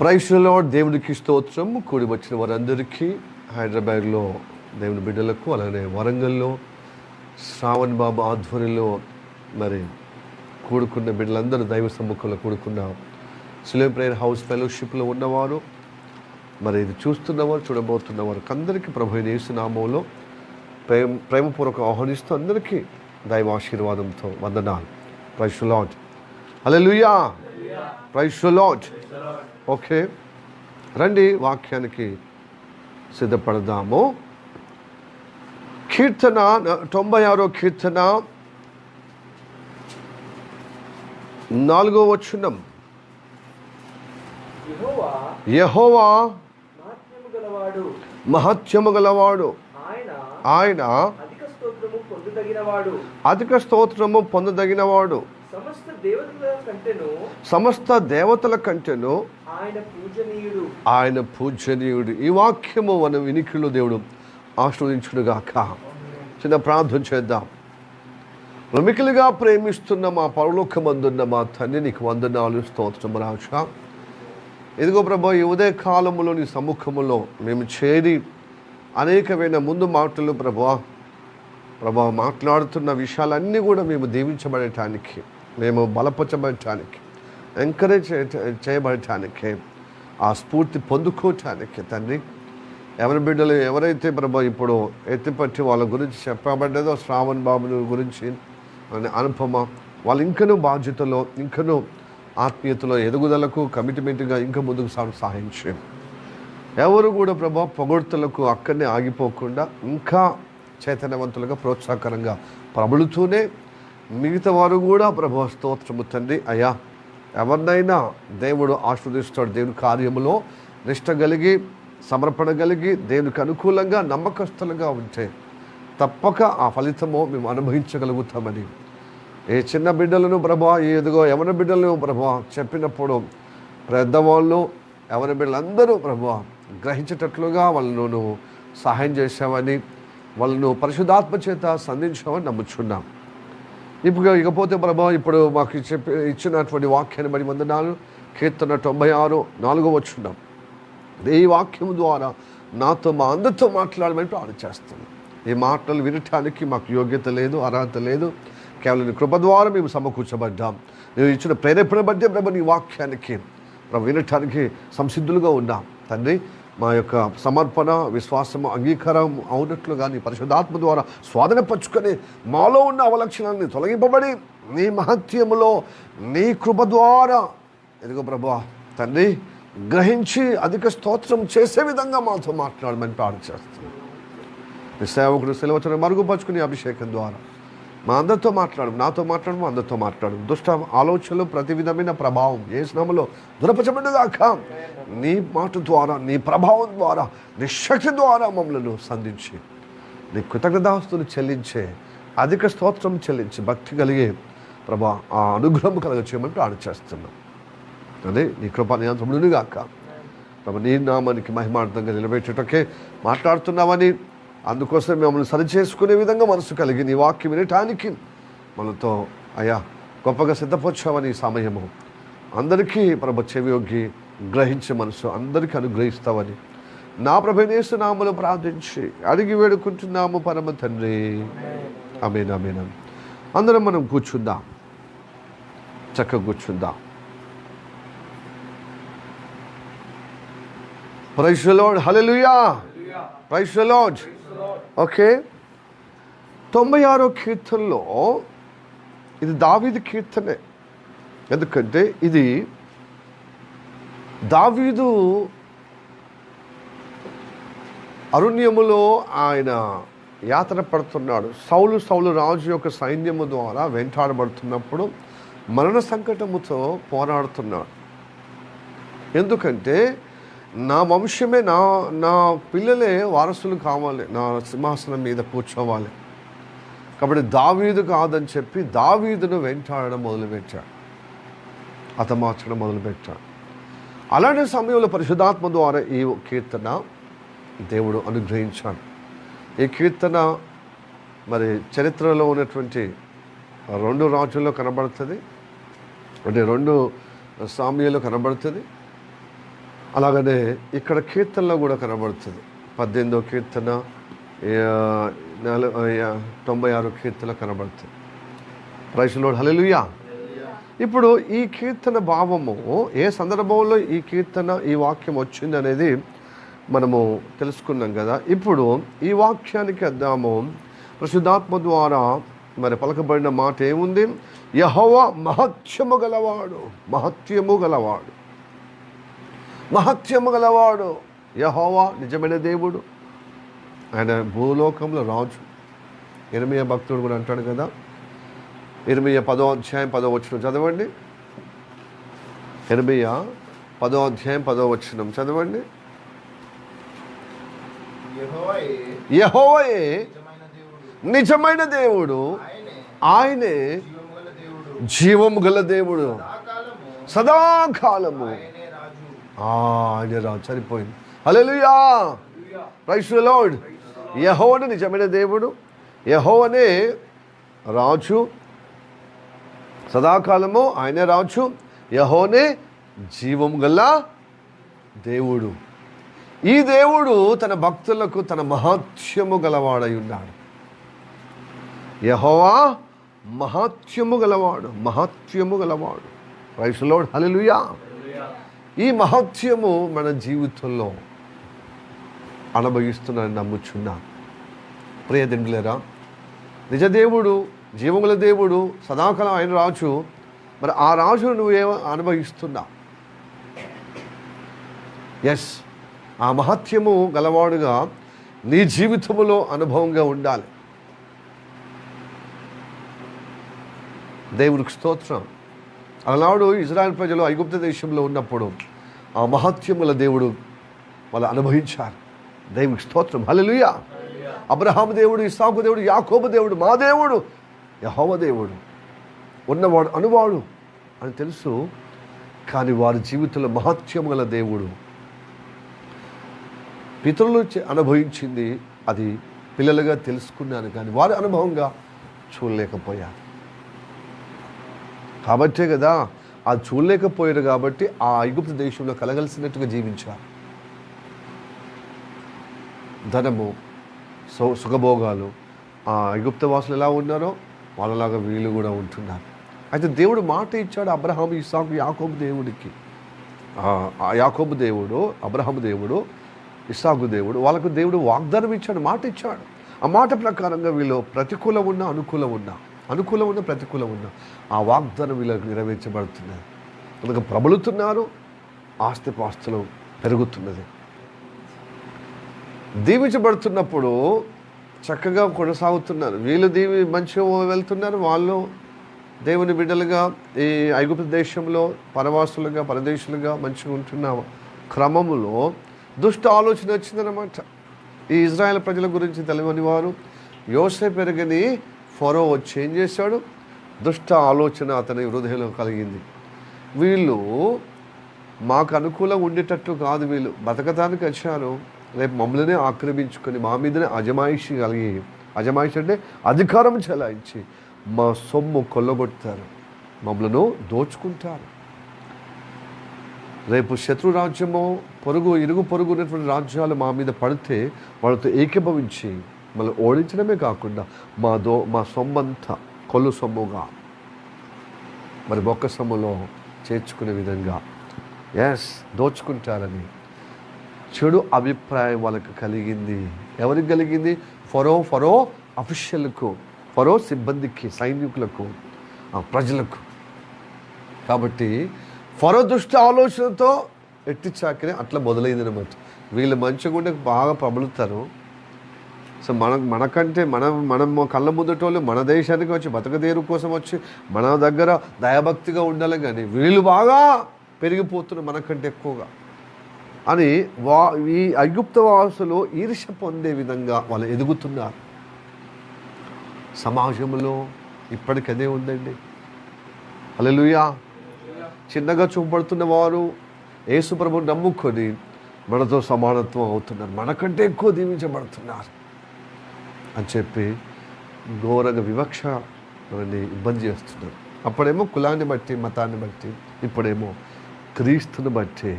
Praise the lord. దేవునికి స్తోత్రం. కూడి వచ్చిన వారందరికీ, హైదరాబాద్లో దేవుని బిడ్డలకు, అలాగే వరంగల్లో శ్రావణ్ బాబు ఆధ్వర్యంలో మరి కూడుకున్న బిడ్డలందరూ దైవ సమ్ముఖంలో కూడుకున్న సిలువ ప్రేయర్ హౌస్ ఫెలోషిప్లో ఉన్నవారు, మరి ఇది చూస్తున్నవారు, చూడబోతున్నవారు అందరికీ ప్రభు యేసు నామములో ప్రేమపూర్వక ఆహ్వానిస్తూ అందరికీ దైవ ఆశీర్వాదంతో వందనాలు. Praise the lord. Hallelujah. Praise the lord. Okay, రండి వాక్యానికి సిద్ధపడదాము. కీర్తన 96వ కీర్తన 4వ వచనం. యెహోవా మహత్యము గలవాడు, ఆయన అధిక స్తోత్రము పొందదగినవాడు, సమస్త దేవతల కంటెను ఆయన పూజనీయుడు. ఈ వాక్యము మన వినికిడిలో దేవుడు ఆశీర్వదించునుగాక. చిన్న ప్రార్థన చేద్దాం. మికిలిగా ప్రేమిస్తున్న మా పరలోకమందున్న మా తండ్రి, నీకు వందనాలు, స్తోత్రం రాజా. ఇదిగో ప్రభా, ఈ ఉదయ కాలములో నీ సముఖములో మేము చేరి అనేకమైన ముందు మాటలు ప్రభా మాట్లాడుతున్న విషయాలన్నీ కూడా మేము దీవించబడటానికి, మేము బలపరచబడటానికి, ఎంకరేజ్ చేయబడటానికి, ఆ స్ఫూర్తి పొందుకోవటానికి తండ్రి, ఎవరి బిడ్డలు ఎవరైతే ప్రభా ఇప్పుడు ఎత్తిపట్టి వాళ్ళ గురించి చెప్పబడ్డదో, శ్రావణ్ బాబు గురించి అనుపమ, వాళ్ళు ఇంకనూ బాధ్యతలో, ఇంకనూ ఆత్మీయతలో ఎదుగుదలకు కమిట్మెంట్గా ఇంకా ముందుకు సహాయం చేయండి. ఎవరు కూడా ప్రభా పొగడ్తలకు అక్కడనే ఆగిపోకుండా ఇంకా చైతన్యవంతులుగా, ప్రోత్సాహకరంగా ప్రబలుతూనే మిగతా వారు కూడా ప్రభా స్తోత్రము తండ్రి. అయ్యా, ఎవరినైనా దేవుడు ఆశీర్వదిస్తాడు. దేవుని కార్యములో నిష్ట కలిగి, సమర్పణ కలిగి, దేవునికి అనుకూలంగా నమ్మకస్తులుగా ఉంటే తప్పక ఆ ఫలితము మేము అనుభవించగలుగుతామని, ఏ చిన్న బిడ్డలను ప్రభా, ఏదిగో యవన బిడ్డలను ప్రభా చెప్పినప్పుడు పెద్దవాళ్ళు యవన బిడ్డలందరూ ప్రభా గ్రహించేటట్లుగా వాళ్ళను నువ్వు సహాయం చేశావని, వాళ్ళను పరిశుద్ధాత్మ చేత సంధించామని నమ్ముచున్నాం. ఇకపోతే ప్రభా, ఇప్పుడు మాకు ఇచ్చినటువంటి వాక్యాన్ని బడి వందనాలు. కీర్తన 96 4వ వచనం. ఈ వాక్యం ద్వారా నాతో మా అందరితో మాట్లాడమని ప్రార్థన చేస్తాను. ఈ మాటలు వినటానికి మాకు యోగ్యత లేదు, అర్హత లేదు. కేవలం నీ కృప ద్వారా మేము సమకూర్చబడ్డాం. నేను ఇచ్చిన ప్రేరేపణ బట్టే ప్రభు నీ వాక్యానికి వినటానికి సంసిద్ధులుగా ఉన్నాం తండ్రి. మా యొక్క సమర్పణ, విశ్వాసము, అంగీకారం అవునట్లుగా నీ పరిశుద్ధాత్మ ద్వారా స్వాధీనపరుచుకొని మాలో ఉన్న అవలక్షణాన్ని తొలగింపబడి నీ మహత్యములో నీ కృప ద్వారా ఎదుగో ప్రభా తండ్రి గ్రహించి అధిక స్తోత్రం చేసే విధంగా మాతో మాట్లాడమని ప్రార్థన చేస్తున్నాను. నీ సేవకుడు సెలవులను మరుగుపరుచుకుని అభిషేకం ద్వారా మా అందరితో మాట్లాడు, నాతో మాట్లాడు, మా అందరితో మాట్లాడు. దుష్ట ఆలోచనలు, ప్రతి విధమైన ప్రభావం ఏ స్నామంలో దురపరచబడ్డగాక. నీ మాట ద్వారా, నీ ప్రభావం ద్వారా, నీ శక్తి ద్వారా మమ్మల్ని సంధించి నీ కృతజ్ఞతాస్తులు చెల్లించే, అధిక స్తోత్రం చెల్లించి భక్తి కలిగే ప్రభా ఆ అనుగ్రహం కలగ చేయమని ప్రార్థన చేస్తున్నాం. అదే నీ కృపా నియంత్రణగాక. ప్రభా నీ నామానికి మహిమార్థంగా నిలబెట్టేటకే మాట్లాడుతున్నామని, అందుకోసం మమ్మల్ని సరిచేసుకునే విధంగా మనసు కలిగి నీ వాక్యం వినటానికి మనతో అయ్యా గొప్పగా సిద్ధపరచావని సమయము అందరికీ ప్రభు చెవియొగ్గి గ్రహించే మనసు అందరికీ అనుగ్రహిస్తావని నా ప్రభువైన యేసు నామములో ప్రార్థించి అడిగి వేడుకుంటున్నాము పరమ తండ్రి. ఆమేన్, ఆమేన్. అందరం మనం కూర్చుందాం, చక్కగా కూర్చుందాం. Praise the lord. Hallelujah. Praise the lord. Okay, 96వ కీర్తనలో ఇది దావీదు కీర్తనే. ఎందుకంటే ఇది దావీదు అరణ్యములో ఆయన యాత్ర పడుతున్నాడు. సౌలు రాజు యొక్క సైన్యము ద్వారా వెంటాడబడుతున్నప్పుడు మరణ సంకటముతో పోరాడుతున్నాడు. ఎందుకంటే నా వంశమే, నా పిల్లలే వారసులు కావాలి, నా సింహాసనం మీద కూర్చోవాలి. కాబట్టి దావీదు కాదని చెప్పి దావీదును వెంటాడడం మొదలుపెట్టాడు, హతమార్చడం మొదలుపెట్టాడు. అలాంటి సమయంలో పరిశుద్ధాత్మ ద్వారా ఈ కీర్తన దేవుడు అనుగ్రహించాడు. ఈ కీర్తన మరి చరిత్రలో ఉన్నటువంటి 2 రాజుల్లో కనబడుతుంది, అంటే 2 సామ్యాల్లో కనబడుతుంది. అలాగనే ఇక్కడ కీర్తనలో కూడా కనబడుతుంది. 18వ కీర్తన 96 కీర్తన కనబడుతుంది. ప్రైజ్ ది లార్డ్, హల్లెలూయా. ఇప్పుడు ఈ కీర్తన భావము ఏ సందర్భంలో ఈ కీర్తన ఈ వాక్యం వచ్చింది అనేది మనము తెలుసుకున్నాం కదా. ఇప్పుడు ఈ వాక్యానికి వద్దాము. పరిశుద్ధాత్మ ద్వారా మరి పలకబడిన మాట ఏముంది? యెహోవా మహత్యము గలవాడు, మహత్యము గలవాడు, మహత్యము గలవాడు. యెహోవా నిజమైన దేవుడు, ఆయన భూలోకంలో రాజు. ఇర్మీయా భక్తుడు కూడా అంటాడు కదా, ఇర్మీయా 10వ అధ్యాయం 10వ వచనం చదవండి. ఇర్మీయా 10వ అధ్యాయం 10వ వచనం చదవండి. యెహోవాయే నిజమైన దేవుడు, ఆయనే జీవము గల దేవుడు, సదాకాలము ఆయన రాజు. సరిపోయింది. హల్లెలూయా, ప్రైజ్ ది లార్డ్. యెహోవానే నిజమైన దేవుడు, యెహోవానే రాజు, సదాకాలము ఆయనే రాజు, యెహోవానే జీవము గల దేవుడు. ఈ దేవుడు తన భక్తులకు తన మహత్యము గలవాడై ఉన్నాడు. యెహోవా మహత్యము గలవాడు, మహత్యము గలవాడు. ప్రైజ్ ది లార్డ్, హల్లెలూయా. ఈ మహత్యము మన జీవితంలో అనుభవిస్తున్నానని నమ్ముచున్నాను. ప్రియదండ్రులారా, నిజదేవుడు, జీవముల దేవుడు, సదాకాలం ఆయన రాజు. మరి ఆ రాజును నువ్వేమో అనుభవిస్తున్నా? ఎస్, ఆ మహత్యము గలవాడుగా నీ జీవితంలో అనుభవంగా ఉండాలి. దేవునికి స్తోత్రం. అలనాడు ఇజ్రాయెల్ ప్రజలు ఐగుప్తు దేశంలో ఉన్నప్పుడు ఆ మహత్యముల దేవుడు వాళ్ళు అనుభవించారు. దేవునికి స్తోత్రం, హల్లెలూయా. అబ్రహాము దేవుడు, ఇస్సాకు దేవుడు, యాకోబు దేవుడు, మా దేవుడు యెహోవా దేవుడు, ఉన్నవాడు అనువాడు అని తెలుసు. కానీ వారి జీవితంలో మహత్యము గల దేవుడు. పితరులు అనుభవించింది అది పిల్లలుగా తెలుసుకున్నాను, కానీ వారి అనుభవంగా చూడలేకపోయారు. కాబట్టే కదా అది చూడలేకపోయారు, కాబట్టి ఆ ఐగుప్తు దేశంలో కలగలిసినట్టుగా జీవించారు. ధనము, సుఖభోగాలు, ఆ ఐగుప్తు వాసులు ఎలా ఉన్నారో వాళ్ళలాగా వీళ్ళు కూడా ఉంటున్నారు. అయితే దేవుడు మాట ఇచ్చాడు అబ్రహాము, ఇస్సాకు, యాకోబు దేవుడికి. యాకోబు దేవుడు, అబ్రహాము దేవుడు, ఇస్సాకు దేవుడు, వాళ్ళకు దేవుడు వాగ్దానం ఇచ్చాడు, మాట ఇచ్చాడు. ఆ మాట ప్రకారంగా వీళ్ళు ప్రతికూలం ఉన్నా అనుకూలం ఉన్నా, అనుకూలం ఉన్న ప్రతికూలం ఉన్న ఆ వాగ్దానం వీళ్ళకి నెరవేర్చబడుతున్నది. అందుకు ప్రబలుతున్నారు, ఆస్తిపాస్తులు పెరుగుతున్నది. దీవించబడుతున్నప్పుడు చక్కగా కొనసాగుతున్నారు. వీళ్ళు మంచిగా వెళ్తున్నారు. వాళ్ళు దేవుని బిడ్డలుగా ఈ ఐగుప్తు దేశంలో పరవాసులుగా, పరదేశులుగా మంచిగా ఉంటున్న క్రమంలో దుష్ట ఆలోచన వచ్చిందనమాట. ఈ ఇజ్రాయెల్ ప్రజల గురించి తెలియని వారు యోసేపు పెరగని ఫరో వచ్చి ఏం చేశాడు? దుష్ట ఆలోచన అతని హృదయంలో కలిగింది. వీళ్ళు మాకు అనుకూలంగా ఉండేటట్టు కాదు, వీళ్ళు బతకటానికి వచ్చారు, రేపు మమ్మల్ని ఆక్రమించుకొని మా మీదనే అజమాయిషి కలిగి, అజమాయిషి అంటే అధికారం చెలాయించి మా సొమ్ము కొల్లగొడతారు, మమ్మలను దోచుకుంటారు. రేపు శత్రు రాజ్యమో ఇరుగు పొరుగు ఉన్నటువంటి రాజ్యాలు మా మీద పడితే వాళ్ళతో ఏకీభవించి మళ్ళీ ఓడించడమే కాకుండా మా సొమ్మంతా కొల్లు సొమ్ముగా మరి బొక్క సొమ్ములో చేర్చుకునే విధంగా దోచుకుంటారని చెడు అభిప్రాయం వాళ్ళకు కలిగింది. ఎవరికి కలిగింది? ఫరో అఫీషియల్కు, ఫరో సిబ్బందికి, సైనికులకు, ప్రజలకు. కాబట్టి ఫరో దుష్ట ఆలోచనతో ఎట్టిచ్చాకనే అట్లా మొదలైంది అనమాట. వీళ్ళు మంచిగా ఉండే బాగా ప్రబలుతారు. సో మనకంటే మనం కళ్ళ ముందటోళ్ళు మన దేశానికి వచ్చి బతకదేరు కోసం వచ్చి మన దగ్గర దయాభక్తిగా ఉండాలి, కానీ వీళ్ళు బాగా పెరిగిపోతున్నారు మనకంటే ఎక్కువగా అని ఈ ఐగుప్తు వాసులు ఈర్ష్య పొందే విధంగా వాళ్ళు ఎదుగుతున్నారు. సమాజంలో ఇప్పటికదే ఉందండి. హల్లెలూయా. చిన్నగా చూపబడుతున్న వారు యేసు ప్రభువుని నమ్ముకొని మనతో సమానత్వం అవుతున్నారు, మనకంటే ఎక్కువ దీవించబడుతున్నారు అని చెప్పి ఘోరంగా వివక్ష ఇబ్బంది చేస్తున్నారు. అప్పుడేమో కులాన్ని బట్టి, మతాన్ని బట్టి, ఇప్పుడేమో క్రీస్తుని బట్టి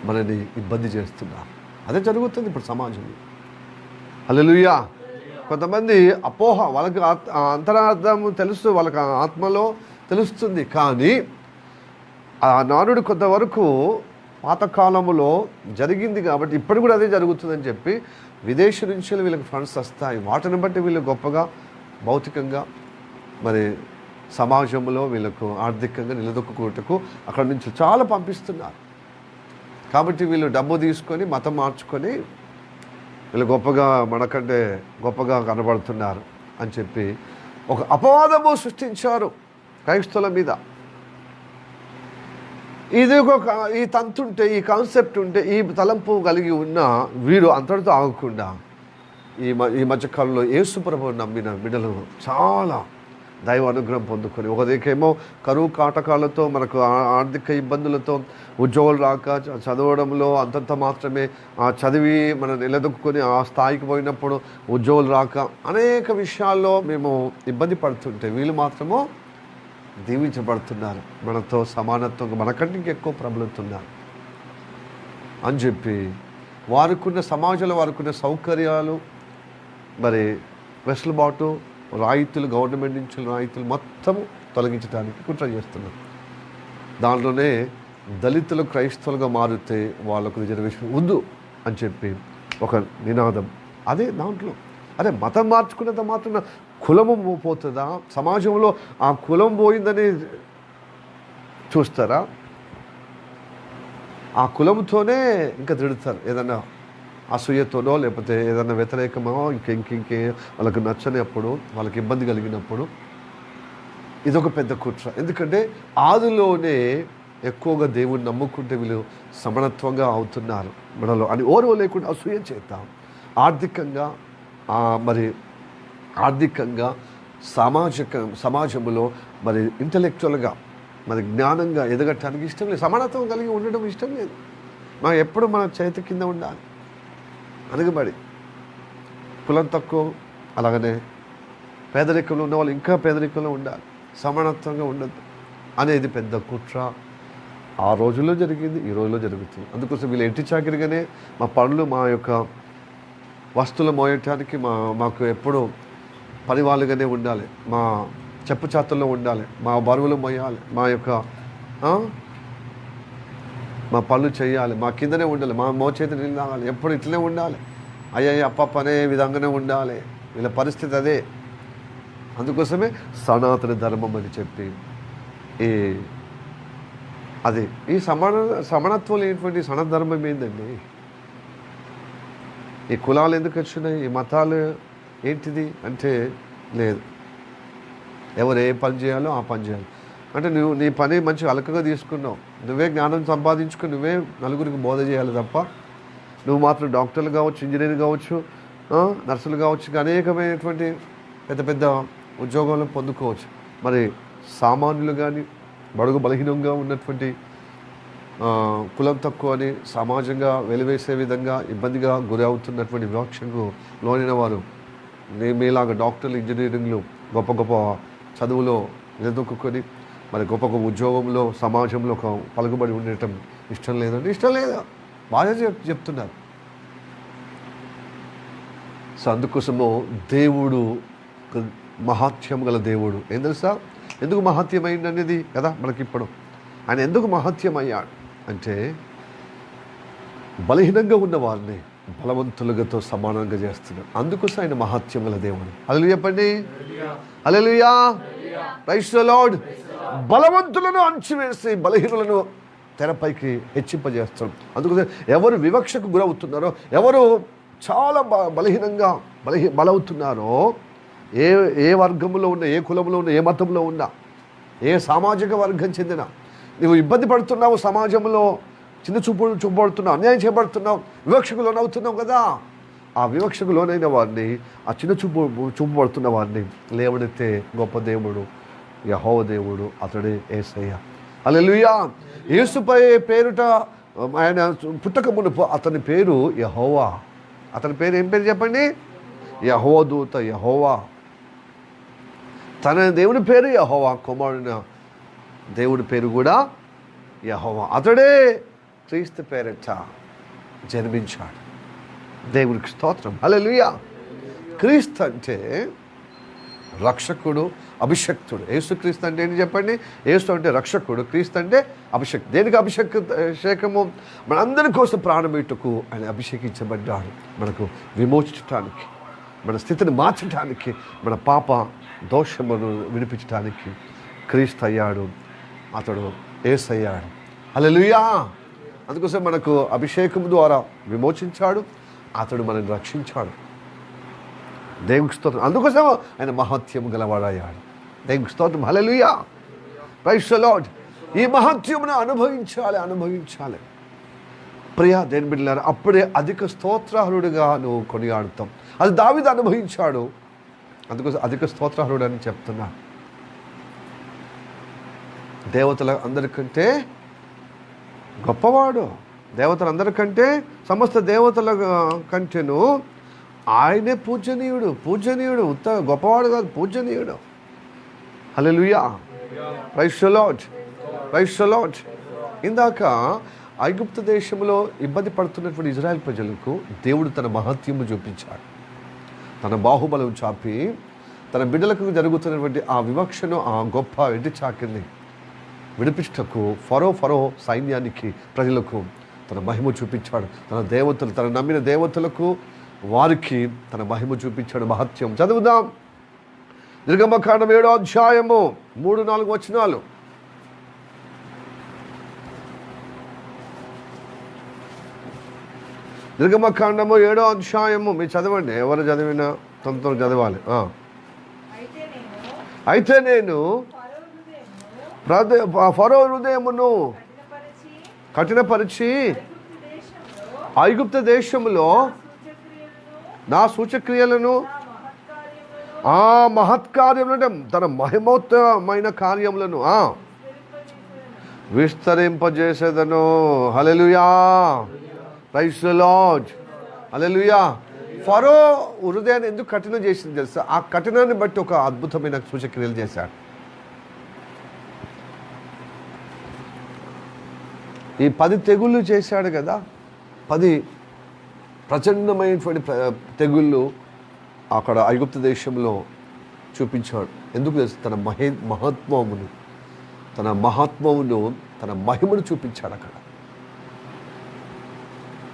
మనని ఇబ్బంది చేస్తున్నారు. అదే జరుగుతుంది ఇప్పుడు సమాజంలో. హల్లెలూయా. కొంతమంది అపోహ, వాళ్ళకి అంతరార్థం తెలుసు, వాళ్ళకి ఆత్మలో తెలుస్తుంది. కానీ ఆ నానుడు కొంతవరకు పాతకాలంలో జరిగింది కాబట్టి ఇప్పుడు కూడా అదే జరుగుతుందని చెప్పి విదేశీ నుంచి వీళ్ళకి ఫండ్స్ వస్తాయి. వాటిని బట్టి వీళ్ళు గొప్పగా భౌతికంగా మరి సమాజంలో వీళ్ళకు ఆర్థికంగా నిలదొక్కుటకు అక్కడి నుంచి చాలా పంపిస్తున్నారు. కాబట్టి వీళ్ళు డబ్బు తీసుకొని మతం మార్చుకొని వీళ్ళు గొప్పగా మనకంటే గొప్పగా కనబడుతున్నారు అని చెప్పి ఒక అపవాదము సృష్టించారు క్రైస్తవుల మీద. ఇది ఈ తంతుంటే, ఈ కాన్సెప్ట్ ఉంటే, ఈ తలంపు కలిగి ఉన్న వీరు అంతటితో ఆగకుండా ఈ మధ్యకాలంలో యేసు ప్రభువును నమ్మిన బిడ్డలు చాలా దైవ అనుగ్రహం పొందుకొని, ఒక దిక్కేమో కరువు కాటకాలతో, మనకు ఆర్థిక ఇబ్బందులతో, ఉద్యోగాలు రాక, చదవడంలో అంతంత మాత్రమే చదివి మనం నిలదొక్కుని ఆ స్థాయికి పోయినప్పుడు ఉద్యోగాలు రాక అనేక విషయాల్లో మేము ఇబ్బంది పడుతుంటే వీళ్ళు మాత్రమో దీవించబడుతున్నారు. మనతో సమానత్వంగా మనకంటే ఇంకెక్కువ ప్రబలుతున్నారు అని చెప్పి వారికున్న సమాజంలో వారికున్న సౌకర్యాలు, మరి వెసులుబాటు, రాయితీలు, గవర్నమెంట్ నుంచి రాయితీలు మొత్తం తొలగించడానికి కుట్ర చేస్తున్నారు. దాంట్లోనే దళితులు క్రైస్తవులుగా మారితే వాళ్ళకు రిజర్వేషన్ వద్దు అని చెప్పి ఒక నినాదం. అదే దాంట్లో అదే మతం మార్చుకున్నంత మాత్రం కులము పోతుందా? సమాజంలో ఆ కులం పోయిందని చూస్తారా? ఆ కులంతోనే ఇంకా తిడతారు, ఏదన్నా అసూయతోనో లేకపోతే ఏదైనా వ్యతిరేకమో ఇంకే వాళ్ళకి నచ్చనప్పుడు, వాళ్ళకి ఇబ్బంది కలిగినప్పుడు ఇదొక పెద్ద కుట్ర. ఎందుకంటే ఆదిలోనే ఎక్కువగా దేవుణ్ణి నమ్ముకుంటే వీళ్ళు సమానత్వంగా అవుతున్నారు మనలో అని ఓర్వ లేకుండా అసూయ చేద్దాం. ఆర్థికంగా సమాజంలో మరి ఇంటలెక్చువల్గా మరి జ్ఞానంగా ఎదగటానికి ఇష్టం లేదు, సమానత్వం కలిగి ఉండడం ఇష్టం లేదు. ఎప్పుడు మన చేతి కింద ఉండాలి, అనగబడి కులం తక్కువ, అలాగనే పేదరికంలో ఉన్న వాళ్ళు ఇంకా పేదరికంలో ఉండాలి, సమానత్వంగా ఉండదు అనేది పెద్ద కుట్ర. ఆ రోజుల్లో జరిగింది, ఈ రోజుల్లో జరుగుతుంది. అందుకోసం వీళ్ళు ఇంటి చాకిరిగానే మా పనులు, మా యొక్క వస్తువులు మోయటానికి మాకు ఎప్పుడూ పని వాళ్ళుగానే ఉండాలి, మా చెప్పు చేతుల్లో ఉండాలి, మా బరువులు మోయాలి, మా పనులు చేయాలి, మా కిందనే ఉండాలి, మా మోచేతి నీళ్ళు తాగాలి, ఎప్పుడు ఇట్లనే ఉండాలి, అయ్యయ్య అప్ప అనే విధంగానే ఉండాలి. వీళ్ళ పరిస్థితి అదే. అందుకోసమే సనాతన ధర్మం అని చెప్పి ఈ సమానత్వం లేనటువంటి సనాతన ధర్మం ఏందండి? ఈ కులాలు ఎందుకు వచ్చినాయి, ఈ మతాలు ఏంటిది అంటే లేదు, ఎవరు ఏ పని చేయాలో ఆ పని చేయాలి. అంటే నువ్వు నీ పని మంచిగా అలకగా తీసుకున్నావు, నువ్వే జ్ఞానం సంపాదించుకుని నువ్వే నలుగురికి బోధ చేయాలి తప్ప నువ్వు మాత్రం డాక్టర్లు కావచ్చు, ఇంజనీర్లు కావచ్చు, నర్సులు కావచ్చు, అనేకమైనటువంటి పెద్ద పెద్ద ఉద్యోగాలను పొందుకోవచ్చు. మరి సామాన్యులు కానీ బడుగు బలహీనంగా ఉన్నటువంటి కులం తక్కువ అని సమాజంగా వెలివేసే విధంగా ఇబ్బందిగా గురి అవుతున్నటువంటి వివక్షకు లోనైన వారు మీలాగా డాక్టర్లు, ఇంజనీరింగ్లు, గొప్ప గొప్ప చదువులో నిలదొక్కుని మరి గొప్ప గొప్ప ఉద్యోగంలో సమాజంలో ఒక పలుకుబడి ఉండటం ఇష్టం లేదండి. ఇష్టం లేదా? బాగా చెప్తున్నారు. సో అందుకోసము దేవుడు మహాత్యం గల దేవుడు. ఏం తెలుసా ఎందుకు మహాత్యమైంది అనేది కదా మనకిప్పుడు. ఆయన ఎందుకు మహాత్యమయ్యాడు అంటే బలహీనంగా ఉన్న వారిని బలవంతులతో సమానంగా చేస్తున్నాడు. అందుకోసం ఆయన మహాత్యం గల దేవుడు. హల్లెలూయా చెప్పండి, హల్లెలూయా, ప్రైజ్ ది లార్డ్. బలవంతులను అణచివేసి బలహీనులను తెరపైకి హెచ్చింపజేస్తాడు. అందుకోసం ఎవరు వివక్షకు గురవుతున్నారో, ఎవరు చాలా బలహీనంగా బలవుతున్నారో, ఏ వర్గంలో ఉన్న, ఏ కులంలో ఉన్న, ఏ మతంలో ఉన్నా, ఏ సామాజిక వర్గం చెందిన నువ్వు ఇబ్బంది పడుతున్నావు, సమాజంలో చిన్న చూపబడుతున్నావు, అన్యాయం చేయబడుతున్నావు, వివక్షకు లోనవుతున్నావు కదా, ఆ వివక్షకు లోనైన వారిని, ఆ చిన్న చూపబడుతున్న వారిని లేవనెత్తే గొప్ప దేవుడు యెహోవా దేవుడు, అతడే యేసయ్య. హల్లెలూయా. యేసుపై పేరుట ఆయన పుట్టక మునుపు అతని పేరు యెహోవా. అతని పేరు ఏం పేరు చెప్పండి? యెహోవా దూత, యెహోవా. తన దేవుని పేరు యెహోవా, కుమారుని దేవుడి పేరు కూడా యెహోవా. అతడే క్రీస్తు పేరిట జన్మించాడు. దేవునికి స్తోత్రం. హల్లెలూయా. క్రీస్తు అంటే రక్షకుడు, అభిషక్తుడు. యేసుక్రీస్తు అంటే ఏంటి చెప్పండి? యేసు అంటే రక్షకుడు, క్రీస్తు అంటే అభిషక్తు. దేనికి అభిషేకము? మనందరి కోసం ప్రాణమీటుకు ఆయన అభిషేకించబడ్డాడు. మనకు విమోచించటానికి, మన స్థితిని మార్చడానికి, మన పాప దోషమును విడిపించడానికి క్రీస్తు అయ్యాడు. అతడు యేసు అయ్యాడు. హల్లెలూయా. అందుకోసం మనకు అభిషేకం ద్వారా విమోచించాడు. అతడు మనల్ని రక్షించాడు. దేవునికి స్తోత్రం. అందుకోసం ఆయన మహత్యం గలవాడయ్యాడు. దేవునికి స్తోత్రం. హల్లెలూయా. Praise the lord. ఈ మహత్యమును అనుభవించాలి ప్రియా దేవుని బిడ్డలారా. అప్పుడే అధిక స్తోత్రార్హుడిగా నువ్వు కొనియాడుతాం. అది దావీదు అనుభవించాడు. అందుకోసం అధిక స్తోత్రార్హుడు అని చెప్తున్నా. దేవతల అందరికంటే గొప్పవాడు. దేవతలందరికంటే, సమస్త దేవతల కంటేను ఆయనే పూజనీయుడు. గొప్పవాడు కాదు, పూజనీయుడు. హల్లెలూయా. Praise the lord. ఇందాక ఐగుప్తు దేశంలో ఇబ్బంది పడుతున్నటువంటి ఇజ్రాయెల్ ప్రజలకు దేవుడు తన మహత్యము చూపించాడు. తన బాహుబలం చాపి తన బిడ్డలకు జరుగుతున్నటువంటి ఆ వివక్షను, ఆ గొప్ప ఎడ్డి చాకిని విడిపించటకు ఫరో సైన్యానికి, ప్రజలకు తన మహిమ చూపించాడు. తన నమ్మిన దేవతలకు, వారికి తన మహిమ చూపించాడు, మహత్యం. చదువుదాం. నిర్గమకాండం 7వ అధ్యాయము 3-4 వచనాలు. నిర్గమకాండము 7వ అధ్యాయము మీరు చదవండి. ఎవరు చదివినా తొందరగా చదవాలి. అయితే నేను ఫరో హృదయమును కఠినపరిచి ఐగుప్తు దేశములో నా సూచక్రియలను, ఆ మహత్కార్యములను, తన మహిమోత్తమైన కార్యములను విస్తరింపజేసేదను. Hallelujah. Praise the lord. Hallelujah. ఫరో హృదయాన్ని ఎందుకు కఠినం చేసింది తెలుసా? ఆ కఠినాన్ని బట్టి ఒక అద్భుతమైన సూచక్రియలు చేశాడు. ఈ 10 తెగుళ్ళు చేశాడు కదా, 10 ప్రచండమైనటువంటి తెగుళ్ళు అక్కడ ఐగుప్తు దేశంలో చూపించాడు. ఎందుకు తెలుసు? తన మహాత్మమును, తన మహిమను చూపించాడు అక్కడ.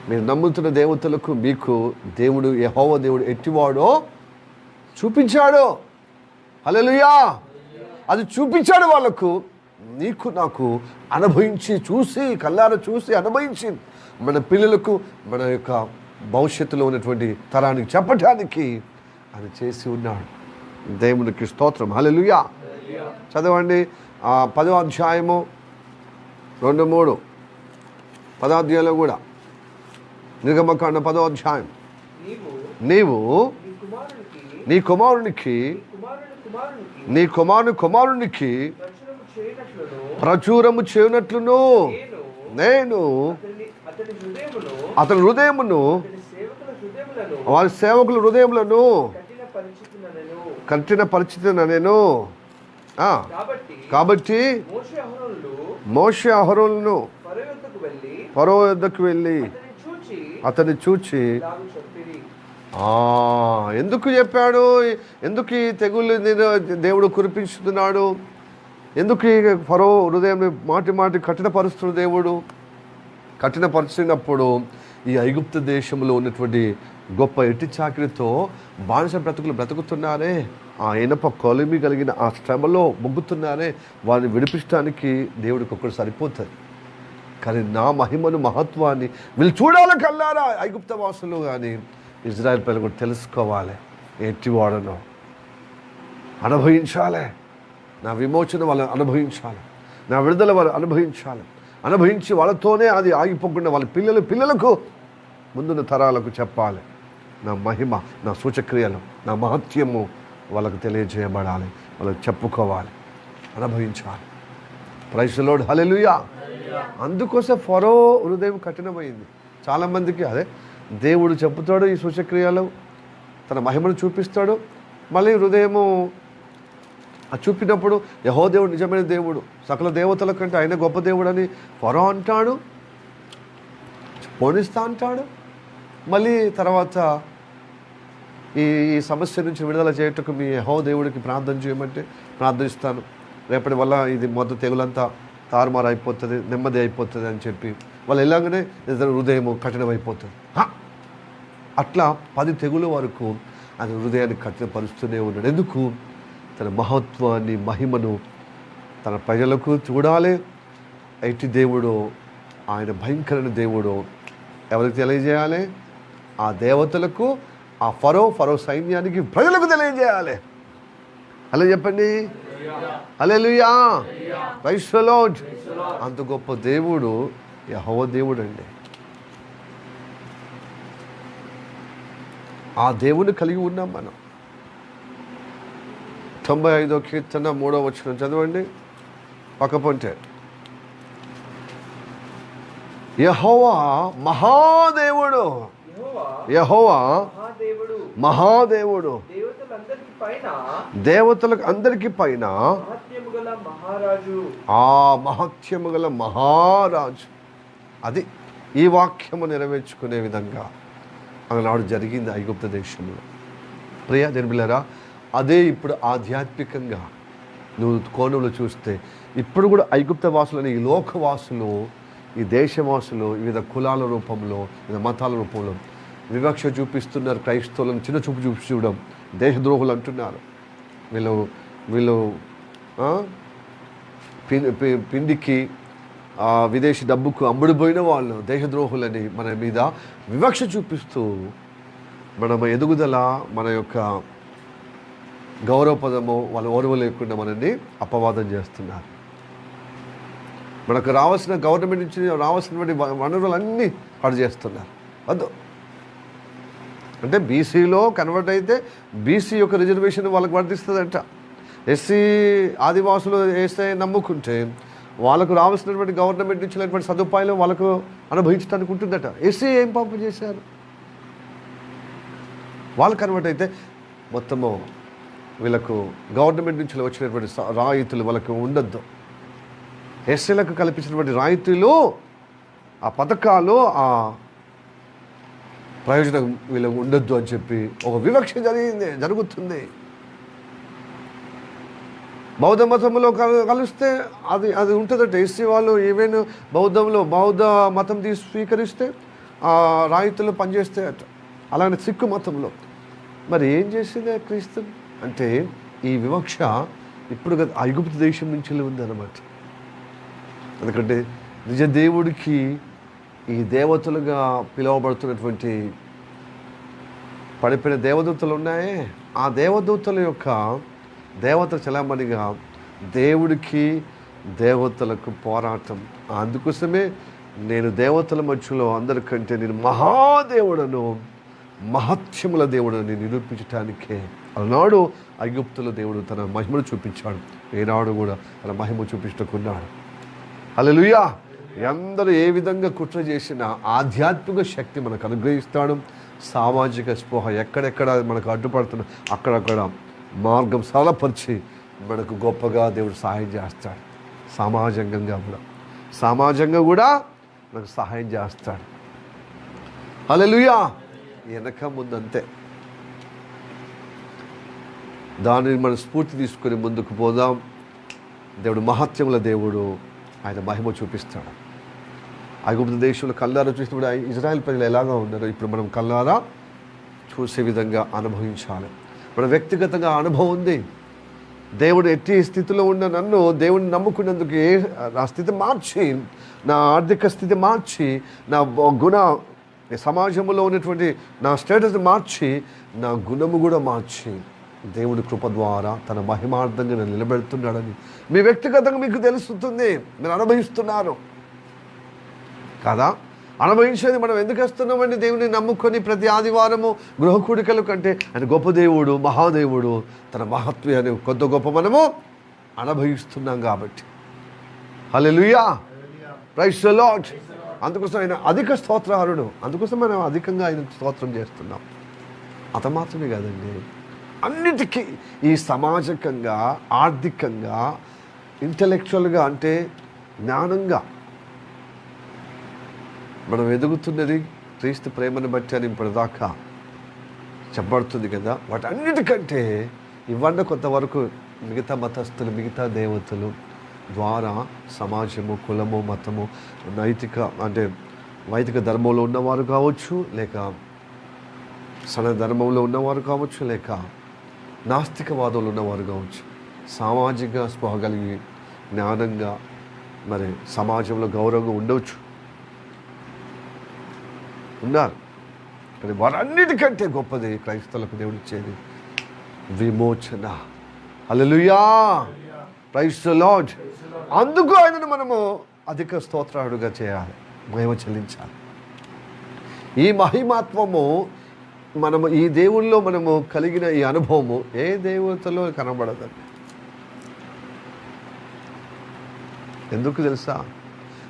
మీరు నమ్ముతున్న దేవతలకు, మీకు దేవుడు, యెహోవా దేవుడు ఎట్టివాడో చూపించాడు. హల్లెలూయా. అది చూపించాడు వాళ్ళకు. నీకు నాకు అనుభవించి, చూసి, కళ్ళారా చూసి అనుభవించి, మన పిల్లలకు, మన యొక్క భవిష్యత్తులో ఉన్నటువంటి తరానికి చెప్పటానికి ఆయన చేసి ఉన్నాడు. దేవునికి స్తోత్రం. హల్లెలూయా. చదవండి 10వ అధ్యాయము 2-3. 10వ అధ్యాయంలో కూడా నిర్గమకాండం 10వ అధ్యాయం. నీవు నీ కుమారునికి ప్రచురము చేయునట్లును నేను అతని హృదయమును, వారి సేవకుల హృదయములను కఠిన పరిస్థితి నేను. కాబట్టి మోషే అహరోనును ఫరో యొద్దకు వెళ్ళి అతన్ని చూచి ఎందుకు చెప్పాడు? ఎందుకు ఈ తెగుళ్ళు దేవుడు కురిపించుతున్నాడు? ఎందుకు ఈ ఫరో హృదయం మాటి కఠినపరుస్తున్న దేవుడు? కఠినపరిచినప్పుడు ఈ ఐగుప్తు దేశంలో ఉన్నటువంటి గొప్ప ఎట్టి చాకిరితో బానిస బ్రతుకుతున్నారే, ఆ ఇనప కొలిమి కలిగిన ఆ శ్రమలో మొగ్గుతున్నారే, వారిని విడిపించడానికి దేవుడికి ఒక్కడు సరిపోతుంది. కానీ నా మహిమను, మహత్వాన్ని వీళ్ళు చూడాలి కల్లారా. ఐగుప్త వాసులు కానీ ఇజ్రాయెల్ పిల్లలు కూడా తెలుసుకోవాలి. ఎట్టివాడనో అనుభవించాలి. నా విమోచన వాళ్ళు అనుభవించాలి, నా విడుదల వాళ్ళు అనుభవించి వాళ్ళతోనే అది ఆగిపోకుండా వాళ్ళ పిల్లలకు ముందున్న తరాలకు చెప్పాలి. నా మహిమ, నా సూచక్రియలు, నా మహత్యము వాళ్ళకు తెలియజేయబడాలి, వాళ్ళకు చెప్పుకోవాలి, అనుభవించాలి. Praise the lord. హల్లెలూయా. అందుకోసం ఫరో హృదయం కఠినమైంది. చాలామందికి అదే దేవుడు చెప్పుతాడు ఈ సూచక్రియలు, తన మహిమను చూపిస్తాడు, మళ్ళీ హృదయము చూపినప్పుడు యెహోవా దేవుడు నిజమైన దేవుడు, సకల దేవతల కంటే ఆయన గొప్ప దేవుడు అని ఫరో అంటాడు. పోనిస్తా అంటాడు. మళ్ళీ తర్వాత ఈ సమస్య నుంచి విడుదల చేయటకు మీ యెహోవా దేవుడికి ప్రార్థన చేయమంటే ప్రార్థిస్తాను, రేపటి వల్ల ఇది మొదటి తెగులంతా తారుమారు అయిపోతుంది, నెమ్మది అయిపోతుంది అని చెప్పి వాళ్ళు ఎలాగనే హృదయం కఠినమైపోతుంది. అట్లా 10 తెగుల వరకు ఆయన హృదయాన్ని కఠినపరుస్తూనే ఉన్నాడు. ఎందుకు? తన మహత్వాన్ని, మహిమను తన ప్రజలకు చూడాలి. ఎట్టి దేవుడు ఆయన, భయంకరమైన దేవుడు ఎవరికి తెలియజేయాలి? ఆ దేవతలకు, ఆ ఫరో సైన్యానికి, ప్రజలకు తెలియజేయాలి. అలా చెప్పండి, హల్లెలూయా, ప్రైజ్ ది లార్డ్. అంత గొప్ప దేవుడు యెహోవా దేవుడు అండి. ఆ దేవుని కలిగి ఉన్నాం మనం. 95వ కీర్తన 3వ వచనం చదవండి. పక్కపోతే యెహోవా మహాదేవుడు, యెహోవా మహాదేవుడు, దేవతలకు అందరికి పైన ఆ మహత్యము గల మహారాజు. అది ఈ వాక్యము నెరవేర్చుకునే విధంగా ఆనాడు జరిగింది ఐగుప్త దేశంలో. ప్రియ జనబిలారా, అదే ఇప్పుడు ఆధ్యాత్మికంగా నువ్వు కోణంలో చూస్తే ఇప్పుడు కూడా ఐగుప్త వాసులని, ఈ లోకవాసులు, ఈ దేశవాసులు వివిధ కులాల రూపంలో, వివిధ మతాల రూపంలో వివక్ష చూపిస్తున్నారు. క్రైస్తవులను చిన్న చూపు చూపించడం, దేశద్రోహులు అంటున్నారు. వీళ్ళు పిండికి విదేశీ డబ్బుకు అమ్ముడుపోయిన వాళ్ళు దేశద్రోహులని మన మీద వివక్ష చూపిస్తూ మన ఎదుగుదల, మన యొక్క గౌరవపదము వాళ్ళు ఓర్వ లేకుండా మనల్ని అపవాదం చేస్తున్నారు. మనకు రావాల్సిన గవర్నమెంట్ నుంచి రావాల్సినటువంటి వనరులన్నీ పాడు చేస్తున్నారు. వద్దు అంటే బీసీలో కన్వర్ట్ అయితే బీసీ యొక్క రిజర్వేషన్ వాళ్ళకి వర్తిస్తుందంట. ఎస్సీ ఆదివాసులు వేస్తే నమ్ముకుంటే వాళ్ళకు రావాల్సినటువంటి గవర్నమెంట్ ఇచ్చినటువంటి సదుపాయాలు వాళ్ళకు అనుభవించడానికి ఉంటుందట. ఎస్సీ ఏం పాపం చేశారు? వాళ్ళు కన్వర్ట్ అయితే మొత్తము వీళ్ళకు గవర్నమెంట్ నుంచి వచ్చినటువంటి రాయితీలు వాళ్ళకు ఉండొద్దు. ఎస్సీలకు కల్పించినటువంటి రాయితీలు, ఆ పథకాలు, ఆ ప్రయోజనం వీళ్ళకు ఉండొద్దు అని చెప్పి ఒక వివక్ష జరుగుతుంది. బౌద్ధ మతంలో కలిస్తే అది ఉంటుందట. ఎస్సీ వాళ్ళు ఈవెన్ బౌద్ధ మతం స్వీకరిస్తే ఆ రాయితీలు పనిచేస్తే అట. అలాగే సిక్కు మతంలో మరి ఏం చేసింది క్రీస్తు అంటే ఈ వివక్ష ఇప్పుడు ఐగుప్త దేశం నుంచి ఉందన్నమాట. ఎందుకంటే నిజ దేవుడికి ఈ దేవతలుగా పిలువబడుతున్నటువంటి పడిపోయిన దేవదూతలు ఉన్నాయే, ఆ దేవదూతల యొక్క దేవత చలామణిగా దేవుడికి దేవతలకు పోరాటం. అందుకోసమే నేను దేవతల మధ్యలో అందరికంటే నేను మహాదేవుడను, మహత్యముల దేవుడని నిరూపించటానికే అలనాడు ఐగుప్తుల దేవుడు తన మహిమను చూపించాడు. ఏనాడు కూడా తన మహిమ చూపించుకున్నాడు. హల్లెలూయా. అందరూ ఏ విధంగా కుట్ర చేసిన ఆధ్యాత్మిక శక్తి మనకు అనుగ్రహిస్తాడు. సామాజిక స్పృహ ఎక్కడెక్కడ మనకు అడ్డుపడుతున్నా అక్కడక్కడ మార్గం సరళపరిచి మనకు గొప్పగా దేవుడు సహాయం చేస్తాడు. సమాజంగా కూడా మనకు సహాయం చేస్తాడు. హల్లెలూయా. వెనక ముందంతే. దానిని మనం స్ఫూర్తి తీసుకొని ముందుకు పోదాం. దేవుడు మహత్యముల దేవుడు, ఆయన మహిమ చూపిస్తాడు. ఐగుప్త దేశంలో కల్లారా చూసినప్పుడు ఇజ్రాయెల్ ప్రజలు ఎలాగా ఉన్నారో ఇప్పుడు మనం కల్లారా చూసే విధంగా అనుభవించాలి. మన వ్యక్తిగతంగా అనుభవం ఉంది. దేవుడు ఎట్టి స్థితిలో ఉన్న నన్ను దేవుడిని నమ్ముకున్నందుకు నా స్థితి మార్చి, నా ఆర్థిక స్థితి మార్చి, నా సమాజంలో ఉన్నటువంటి నా స్టేటస్ మార్చి, నా గుణము కూడా మార్చి దేవుడి కృప ద్వారా తన మహిమార్థంగా నేను నిలబెడుతున్నాడని మీ వ్యక్తిగతంగా మీకు తెలుస్తుంది. మీరు అనుభవిస్తున్నారు కదా. అనుభవించేది మనం ఎందుకు వస్తున్నామండి? దేవుని నమ్ముకొని ప్రతి ఆదివారము గృహ కూడికలు కంటే ఆయన గొప్ప దేవుడు, మహాదేవుడు, తన మహత్వాన్ని కొద్ది గొప్ప మనము అనుభవిస్తున్నాం కాబట్టి. హల్లెలూయా, ప్రైజ్ ది లార్డ్. అందుకోసం ఆయన అధిక స్తోత్రారుడు. అందుకోసం మనం అధికంగా ఆయన స్తోత్రం చేస్తున్నాం. అంత మాత్రమే కాదండి, అన్నిటికీ ఈ సమాజకంగా, ఆర్థికంగా, ఇంటలెక్చువల్గా అంటే జ్ఞానంగా మనం ఎదుగుతున్నది క్రీస్తు ప్రేమను బట్టి అని ఇప్పటిదాకా చెప్పబడుతుంది కదా. వాటన్నిటికంటే ఇవన్నీ కొంతవరకు మిగతా మతస్థులు, మిగతా దేవతలు ద్వారా సమాజము, కులము, మతము, వైదిక ధర్మంలో ఉన్నవారు కావచ్చు, లేక సన ధర్మంలో ఉన్నవారు కావచ్చు, లేక నాస్తికవాదంలో ఉన్నవారు కావచ్చు, సామాజిక స్పృహ కలిగి జ్ఞానంగా మరి సమాజంలో గౌరవంగా ఉండవచ్చు, ఉన్నారు. కానీ వారన్నిటికంటే గొప్పది క్రైస్తవులకు దేవుడు ఇచ్చేది విమోచన. హల్లెలూయా, ప్రైజ్ ది లార్డ్. అందుకు ఆయనను మనము అధిక స్తోత్రాడుగా చేయాలి, మహిమ చెల్లించాలి. ఈ మహిమాత్వము మనము ఈ దేవుల్లో మనము కలిగిన ఈ అనుభవము ఏ దేవతలో కనబడదండి. ఎందుకు తెలుసా?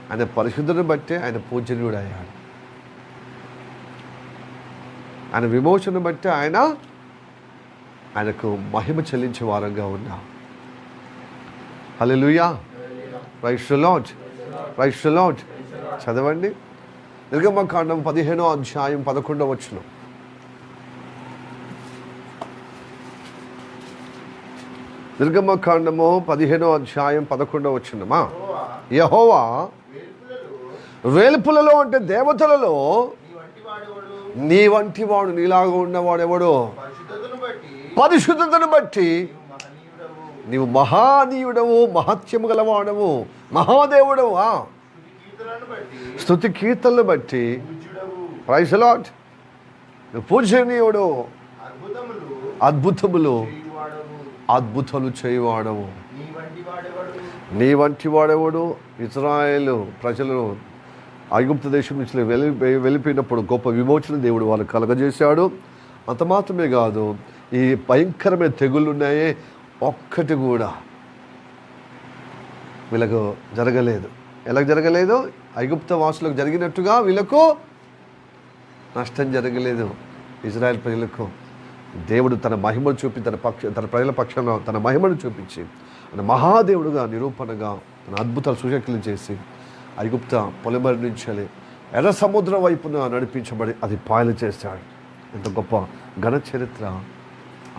ఆయన పరిశుద్ధుని బట్టే ఆయన పూజనీయుడు అయ్యాడు. ఆయన విమోచన బట్టి ఆయనకు మహిమ చెల్లించే వారంగా ఉన్నాం. Hallelujah, praise the lord, praise the lord. చదవండి నిర్గమకాండం 15వ అధ్యాయం 11వ వచనం. నిర్గమకాండము 15వ అధ్యాయం 11వ వచనమా. యెహోవా వేల్పులలో అంటే దేవతలలో నీ వంటి వాడు, నీలాగా ఉన్నవాడు ఎవడో? పరిశుద్ధతను బట్టి నీవు మహానీయుడవు, మహత్యము గలవాడవు, మహాదేవుడవు. స్తుతి కీర్తనను బట్టి ప్రైజ్ ది లార్డ్ నువ్వు పూజనీయుడు, అద్భుతాలు చేయవాడవు. నీ వంటి వాడెవడు? ఇశ్రాయేలు ప్రజలను ఐగుప్తు దేశం నుంచి వెళ్ళిపోయినప్పుడు గొప్ప విమోచన దేవుడు వాళ్ళు కలగజేశాడు. అంత మాత్రమే కాదు, ఈ భయంకరమైన తెగుళ్ళు ఉన్నాయే, ఒక్కటి కూడా వీళ్ళకు జరగలేదు. ఎలా జరగలేదు? ఐగుప్త వాసులకు జరిగినట్టుగా వీళ్ళకు నష్టం జరగలేదు. ఇజ్రాయెల్ ప్రజలకు దేవుడు తన మహిమను చూపి తన ప్రజల పక్షంలో తన మహిమను చూపించి ఆయన మహాదేవుడుగా నిరూపణగా తన అద్భుతాలు సూచనలు చేసి ఐగుప్త పొలిమరి నుంచి ఎర్ర సముద్రం వైపున నడిపించబడి అది పాయలు చేశాడు. ఎంత గొప్ప ఘన చరిత్ర!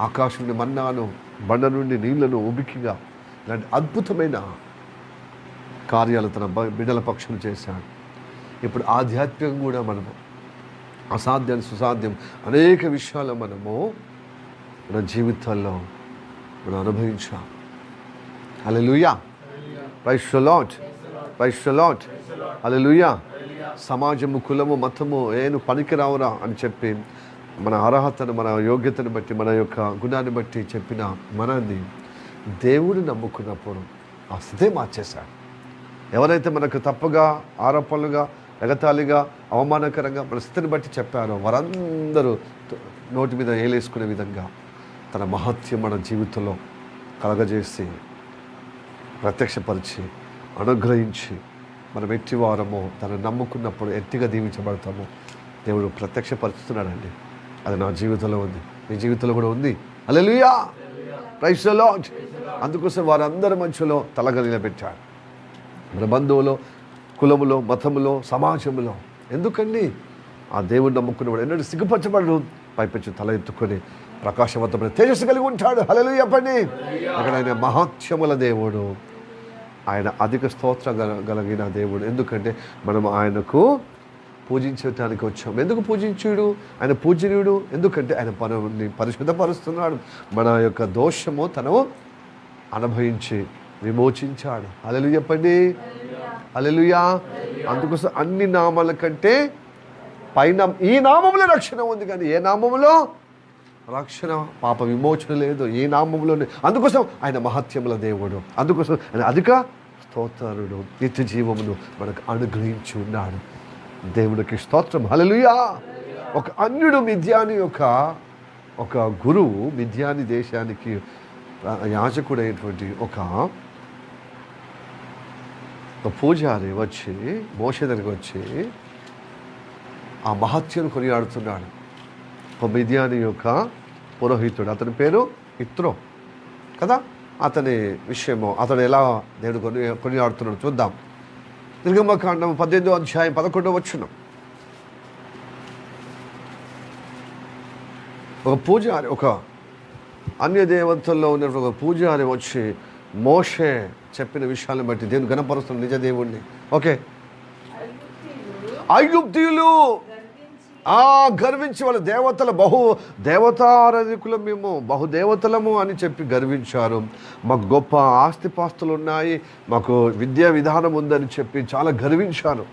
ఆకాశం నుండి మన్నాను, బండ నుండి నీళ్లను ఉబికిగా ఇలాంటి అద్భుతమైన కార్యాలు తన బిడ్డల పక్షులు చేశాడు. ఇప్పుడు ఆధ్యాత్మికంగా కూడా మనము అసాధ్యం, సుసాధ్యం అనేక విషయాలు మనము మన జీవితాల్లో మనం అనుభవించాం. Hallelujah, praise the lord, praise the lord, hallelujah. సమాజము, కులము, మతము ఏను పనికిరావురా అని చెప్పి మన అర్హతను, మన యోగ్యతను బట్టి, మన యొక్క గుణాన్ని బట్టి చెప్పిన మనల్ని దేవుడు నమ్ముకున్నప్పుడు ఆ స్థితే మార్చేశాడు. ఎవరైతే మనకు తప్పుగా, ఆరోపణలుగా, ఎగతాళిగా, అవమానకరంగా మన స్థితిని బట్టి చెప్పారో వారందరూ నోటి మీద ఏలేసుకునే విధంగా తన మహత్యం మన జీవితంలో కలగజేసి ప్రత్యక్షపరిచి అనుగ్రహించి మనం ఎట్టి వారమో తను నమ్ముకున్నప్పుడు ఎట్టిగా దీవించబడతామో దేవుడు ప్రత్యక్షపరుస్తున్నాడండి. అది నా జీవితంలో ఉంది, మీ జీవితంలో కూడా ఉంది. హల్లెలూయా, ప్రైజ్ ది లార్డ్. అందుకోసం వారందరి మధ్యలో తలగా నిలబెట్టాడు. మన బంధువులో, కులములో, మతములో, సమాజంలో. ఎందుకండి? ఆ దేవుడు నమ్ముకున్నవాడు ఎన్నడూ సిగ్గుపరచబడు, పైపెచ్చు తల ఎత్తుకొని ప్రకాశవంతమైన తేజస్సు కలిగి ఉంటాడు. హల్లెలూయా పని. అక్కడ ఆయన మహాత్యముల దేవుడు, ఆయన అధిక స్తోత్ర కలిగిన దేవుడు. ఎందుకంటే మనం ఆయనకు పూజించడానికి వచ్చాం. ఎందుకు పూజించుడు? ఆయన పూజనీయుడు. ఎందుకంటే ఆయన మనల్ని పరిశుద్ధపరుస్తున్నాడు. మన యొక్క దోషము తను అనుభవించి విమోచించాడు. హల్లెలూయా చెప్పండి, హల్లెలూయా. అందుకోసం అన్ని నామాల కంటే పైన ఈ నామములో రక్షణ ఉంది, కానీ ఏ నామములో రక్షణ, పాప విమోచన లేదు. ఈ నామములోనే. అందుకోసం ఆయన మహత్యముల దేవుడు, అందుకోసం ఆయన అధిక స్తోత్రుడు, నిత్య జీవమును మనకు అనుగ్రహించి ఉన్నాడు. దేవుడికి స్తోత్రం. హల్లెలూయా. ఒక అన్యుడు మిద్యాని ఒక గురువు మిద్యాని దేశానికి యాజకుడైనటువంటి ఒక పూజారి వచ్చి మోషే దగ్గరికి వచ్చి ఆ మహత్యను కొనియాడుతున్నాడు. ఒక మిద్యాని యొక్క పురోహితుడు, అతని పేరు ఇత్రో కదా. అతని విషయము, అతడు ఎలా దేవుడు కొనియాడుతున్నాడు చూద్దాం. నిర్గమకాండం 18వ అధ్యాయం 11వ వచనం. ఒక పూజారి, ఒక అన్య దేవతల్లో ఉన్న ఒక పూజారి వచ్చి మోషే చెప్పిన విషయాలను బట్టి దేవుని గణపరుస్తున్న నిజ దేవుణ్ణి. ఓకే, ఐగుప్తీయులు గర్వించి వాళ్ళ దేవతల దేవతారాధికులం, మేము బహుదేవతలము అని చెప్పి గర్వించారు. మాకు గొప్ప ఆస్తిపాస్తులు ఉన్నాయి, మాకు విద్యా విధానం ఉందని చెప్పి చాలా గర్వించారు.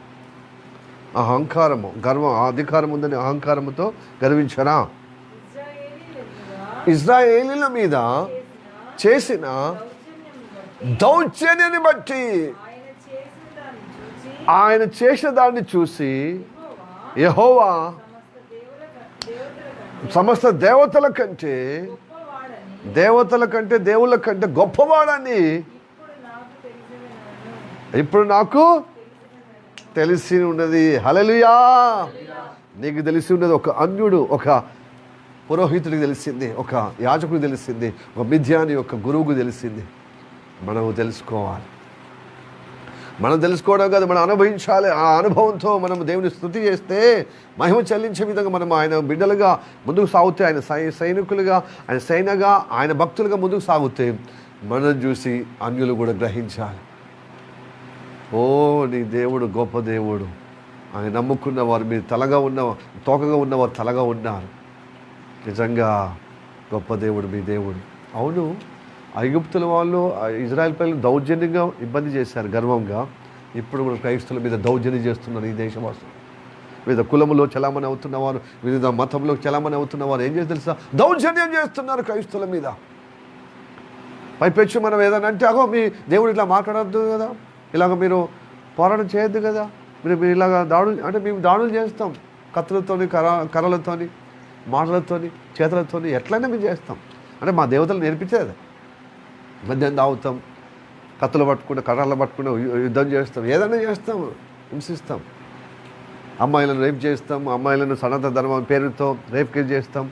అహంకారము, గర్వం, అధికారం ఉందని అహంకారముతో గర్వించారా? ఇశ్రాయేలీల మీద చేసిన దౌర్జన్యాన్ని బట్టి, ఆయన చేసిన దాన్ని చూసి యెహోవా సమస్త దేవతల కంటే దేవుళ్ళ కంటే గొప్పవాడని ఇప్పుడు నాకు తెలిసి ఉన్నది. హల్లెలూయా. నీకు తెలిసి ఉన్నది. ఒక అన్యుడు, ఒక పురోహితుడికి తెలిసింది, ఒక యాజకుడికి తెలిసింది, ఒక మిథ్యాని యొక్క గురువుకు తెలిసింది. మనం తెలుసుకోవాలి. మనం తెలుసుకోవడం కాదు, మనం అనుభవించాలి. ఆ అనుభవంతో మనం దేవుని స్తుతి చేస్తే, మహిమ చెల్లించే విధంగా మనం ఆయన బిడ్డలుగా ముందుకు సాగితే, ఆయన సైనికులుగా, ఆయన సైన్యంగా, ఆయన భక్తులుగా ముందుకు సాగితే మనం చూసి అన్యులు కూడా గ్రహించాలి. ఓ, నీ దేవుడు గొప్ప దేవుడు. ఆయన నమ్ముకున్న వారు మీరు తోకగా ఉన్నవారు తలగా ఉన్నారు. నిజంగా గొప్ప దేవుడు మీ దేవుడు. అవును, ఐగుప్తుల వాళ్ళు ఇజ్రాయెల్ ప్రజలు దౌర్జన్యంగా ఇబ్బంది చేశారు గర్వంగా. ఇప్పుడు కూడా క్రైస్తవుల మీద దౌర్జన్యం చేస్తున్నారు ఈ దేశవాసులు. వివిధ కులములో చలామణి అవుతున్నవారు, వివిధ మతంలో చలామణి అవుతున్నవారు ఏం చేసి తెలుసా? దౌర్జన్యం చేస్తున్నారు క్రైస్తవుల మీద. పైపెచ్చు మనం ఏదైనా అంటే, అగో మీ దేవుడు ఇట్లా మాట్లాడద్దు కదా, ఇలాగ మీరు పోరాటం చేయొద్దు కదా, మీరు ఇలాగ దాడులు అంటే మేము దాడులు చేస్తాం, కత్తులతోని, కర్రలతోని, మాటలతోని, చేతులతోని, ఎట్లయినా మేము చేస్తాం. అంటే మా దేవతలు నేర్పించేది. మద్యం తాగుతాం, కత్తులు పట్టుకుంటే, కర్రలు పట్టుకుంటే యుద్ధం చేస్తాం, ఏదైనా చేస్తాం, హింసిస్తాం. అమ్మాయిలను రేప్ చేస్తాం, అమ్మాయిలను సనాతన ధర్మం పేరుతో రేప్ కేసు చేస్తాం,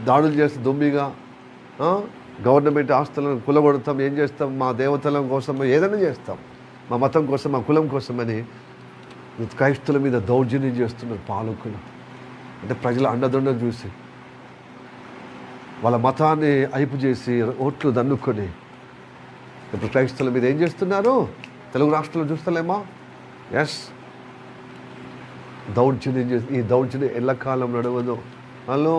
దాడులు చేస్తాం దుమ్మిగా, గవర్నమెంట్ ఆస్తులను కులగొడతాం, ఏం చేస్తాం, మా దేవతల కోసం ఏదైనా చేస్తాం, మా మతం కోసం, మా కులం కోసమని క్రైస్తుల మీద దౌర్జన్యం చేస్తున్నారు పాలకులు. అంటే ప్రజల అండదండ చూసి వాళ్ళ మతాన్ని అయిపు చేసి ఓట్లు దన్నుకొని ఇప్పుడు క్రైస్తవుల మీద ఏం చేస్తున్నారు? తెలుగు రాష్ట్రాల్లో చూస్తలేమా? ఎస్, దౌర్జన్యం చేసి, ఈ దౌర్జన్యం ఎల్లకాలం నడవదు. హలో,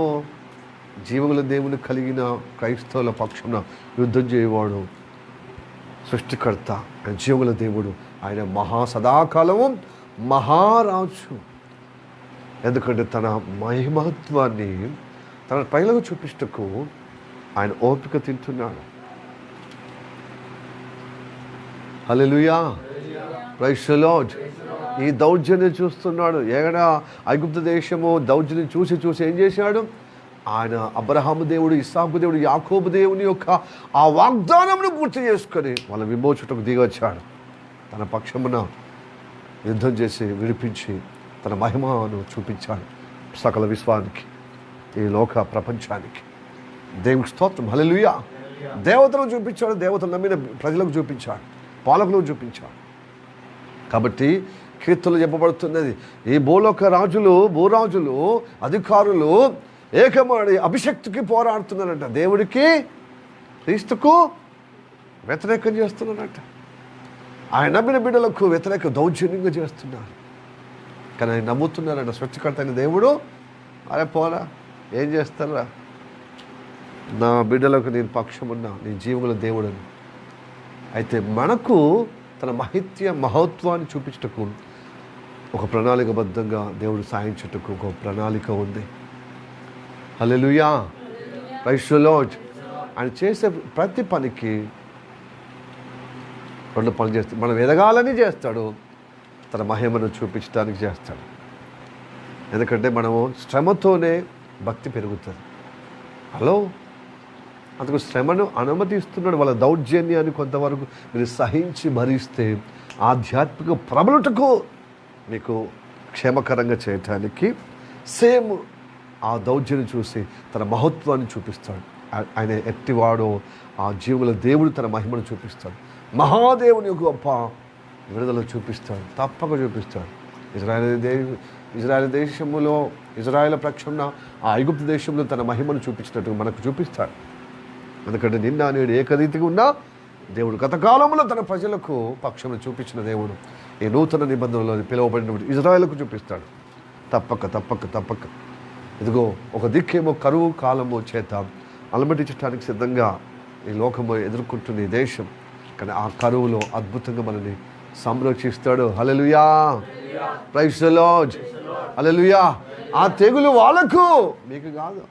జీవముల దేవుని కలిగిన క్రైస్తవుల పక్షమున యుద్ధం చేయవాడు సృష్టికర్త, జీవముల దేవుడు, ఆయన సదాకాలము మహారాజు. ఎందుకంటే తన మహిమత్వాన్ని తన ప్రజలకు చూపిస్తూ ఆయన ఓపిక తింటున్నాడు. హల్లెలూయా, ప్రైజ్ ది లార్డ్. ఈ దౌర్జన్యం చూస్తున్నాడు. ఏడా ఐగుప్తు దేశము దౌర్జన్యం చూసి ఏం చేశాడు? ఆయన అబ్రహాము దేవుడు, ఇస్సాకు దేవుడు, యాకోబు దేవుని యొక్క ఆ వాగ్దానమును పూర్తి చేసుకొని వాళ్ళ విమోచనకు దిగొచ్చాడు. తన పక్షమున యుద్ధం చేసి విడిపించి తన మహిమను చూపించాడు సకల విశ్వానికి, ఈ లోక ప్రపంచానికి. దేవునికి స్తోత్రం. హల్లెలూయా. దేవతలకు చూపించాడు, దేవతలు నమ్మిన ప్రజలకు చూపించాడు, పాలకులకు చూపించాడు. కాబట్టి కీర్తనలు చెప్పబడుతున్నది, ఈ భూలోక భూరాజులు, అధికారులు ఏకమాడి అభిషక్తికి పోరాడుతున్నారంట, దేవుడికి క్రీస్తుకు వ్యతిరేకం చేస్తున్నారంట, ఆయన నమ్మిన బిడ్డలకు వ్యతిరేక దౌర్జన్యంగా చేస్తున్నారు. కానీ ఆయన నమ్ముతున్నారంట సృష్టికర్త అయిన దేవుడు, అరే పోరా, ఏం చేస్తారా, నా బిడ్డలకు నేను పక్షమున్నా, నీ జీవుల దేవుడని. అయితే మనకు తన మహత్వాన్ని చూపించటకు ఒక ప్రణాళికబద్ధంగా దేవుడు సాయించుటకు ఒక ప్రణాళిక ఉంది. హల్లెలూయా, ప్రైజ్ ది లార్డ్. ఆయన చేసే ప్రతి పనికి రెండు పనులు చేస్తాడు. మనం ఎదగాలని చేస్తాడు, తన మహిమను చూపించడానికి చేస్తాడు. ఎందుకంటే మనము శ్రమతోనే భక్తి పెరుగుతుంది. హలో, అందుకు శ్రమను అనుమతిస్తున్నాడు. వాళ్ళ దౌర్జన్యాన్ని కొంతవరకు మీరు సహించి భరిస్తే ఆధ్యాత్మిక ప్రబలుటకు మీకు క్షేమకరంగా చేయటానికి సేమ్ ఆ దౌర్జన్యం చూసి తన మహత్వాన్ని చూపిస్తాడు. ఆయన ఎట్టివాడో ఆ జీవుల దేవుడు తన మహిమను చూపిస్తాడు. మహాదేవుని గొప్ప విడుదల చూపిస్తాడు, తప్పక చూపిస్తాడు. ఇజ్రాయెల్ దేశంలో ఇజ్రాయెల్ పక్షంన ఆ ఐగుప్తు దేశంలో తన మహిమను చూపించినట్టు మనకు చూపిస్తాడు. ఎందుకంటే నిన్న నేడు ఏకరీతిగా ఉన్నా దేవుడు గతకాలంలో తన ప్రజలకు పక్షంలో చూపించిన దేవుడు ఈ నూతన నిబంధనలో పిలువబడినప్పుడు ఇజ్రాయెల్కు చూపిస్తాడు. తప్పక ఇదిగో ఒక దిక్కేమో కరువు కాలము చేత అలమటించడానికి సిద్ధంగా ఈ లోకము ఎదుర్కొంటున్న ఈ దేశం, కానీ ఆ కరువులో అద్భుతంగా మనల్ని సంరక్షిస్తాడు. హల్లెలూయా, ప్రైజ్ ది లార్డ్, హల్లెలూయా. ఆ తెగులు వాళ్ళకు, మీకు కాదు.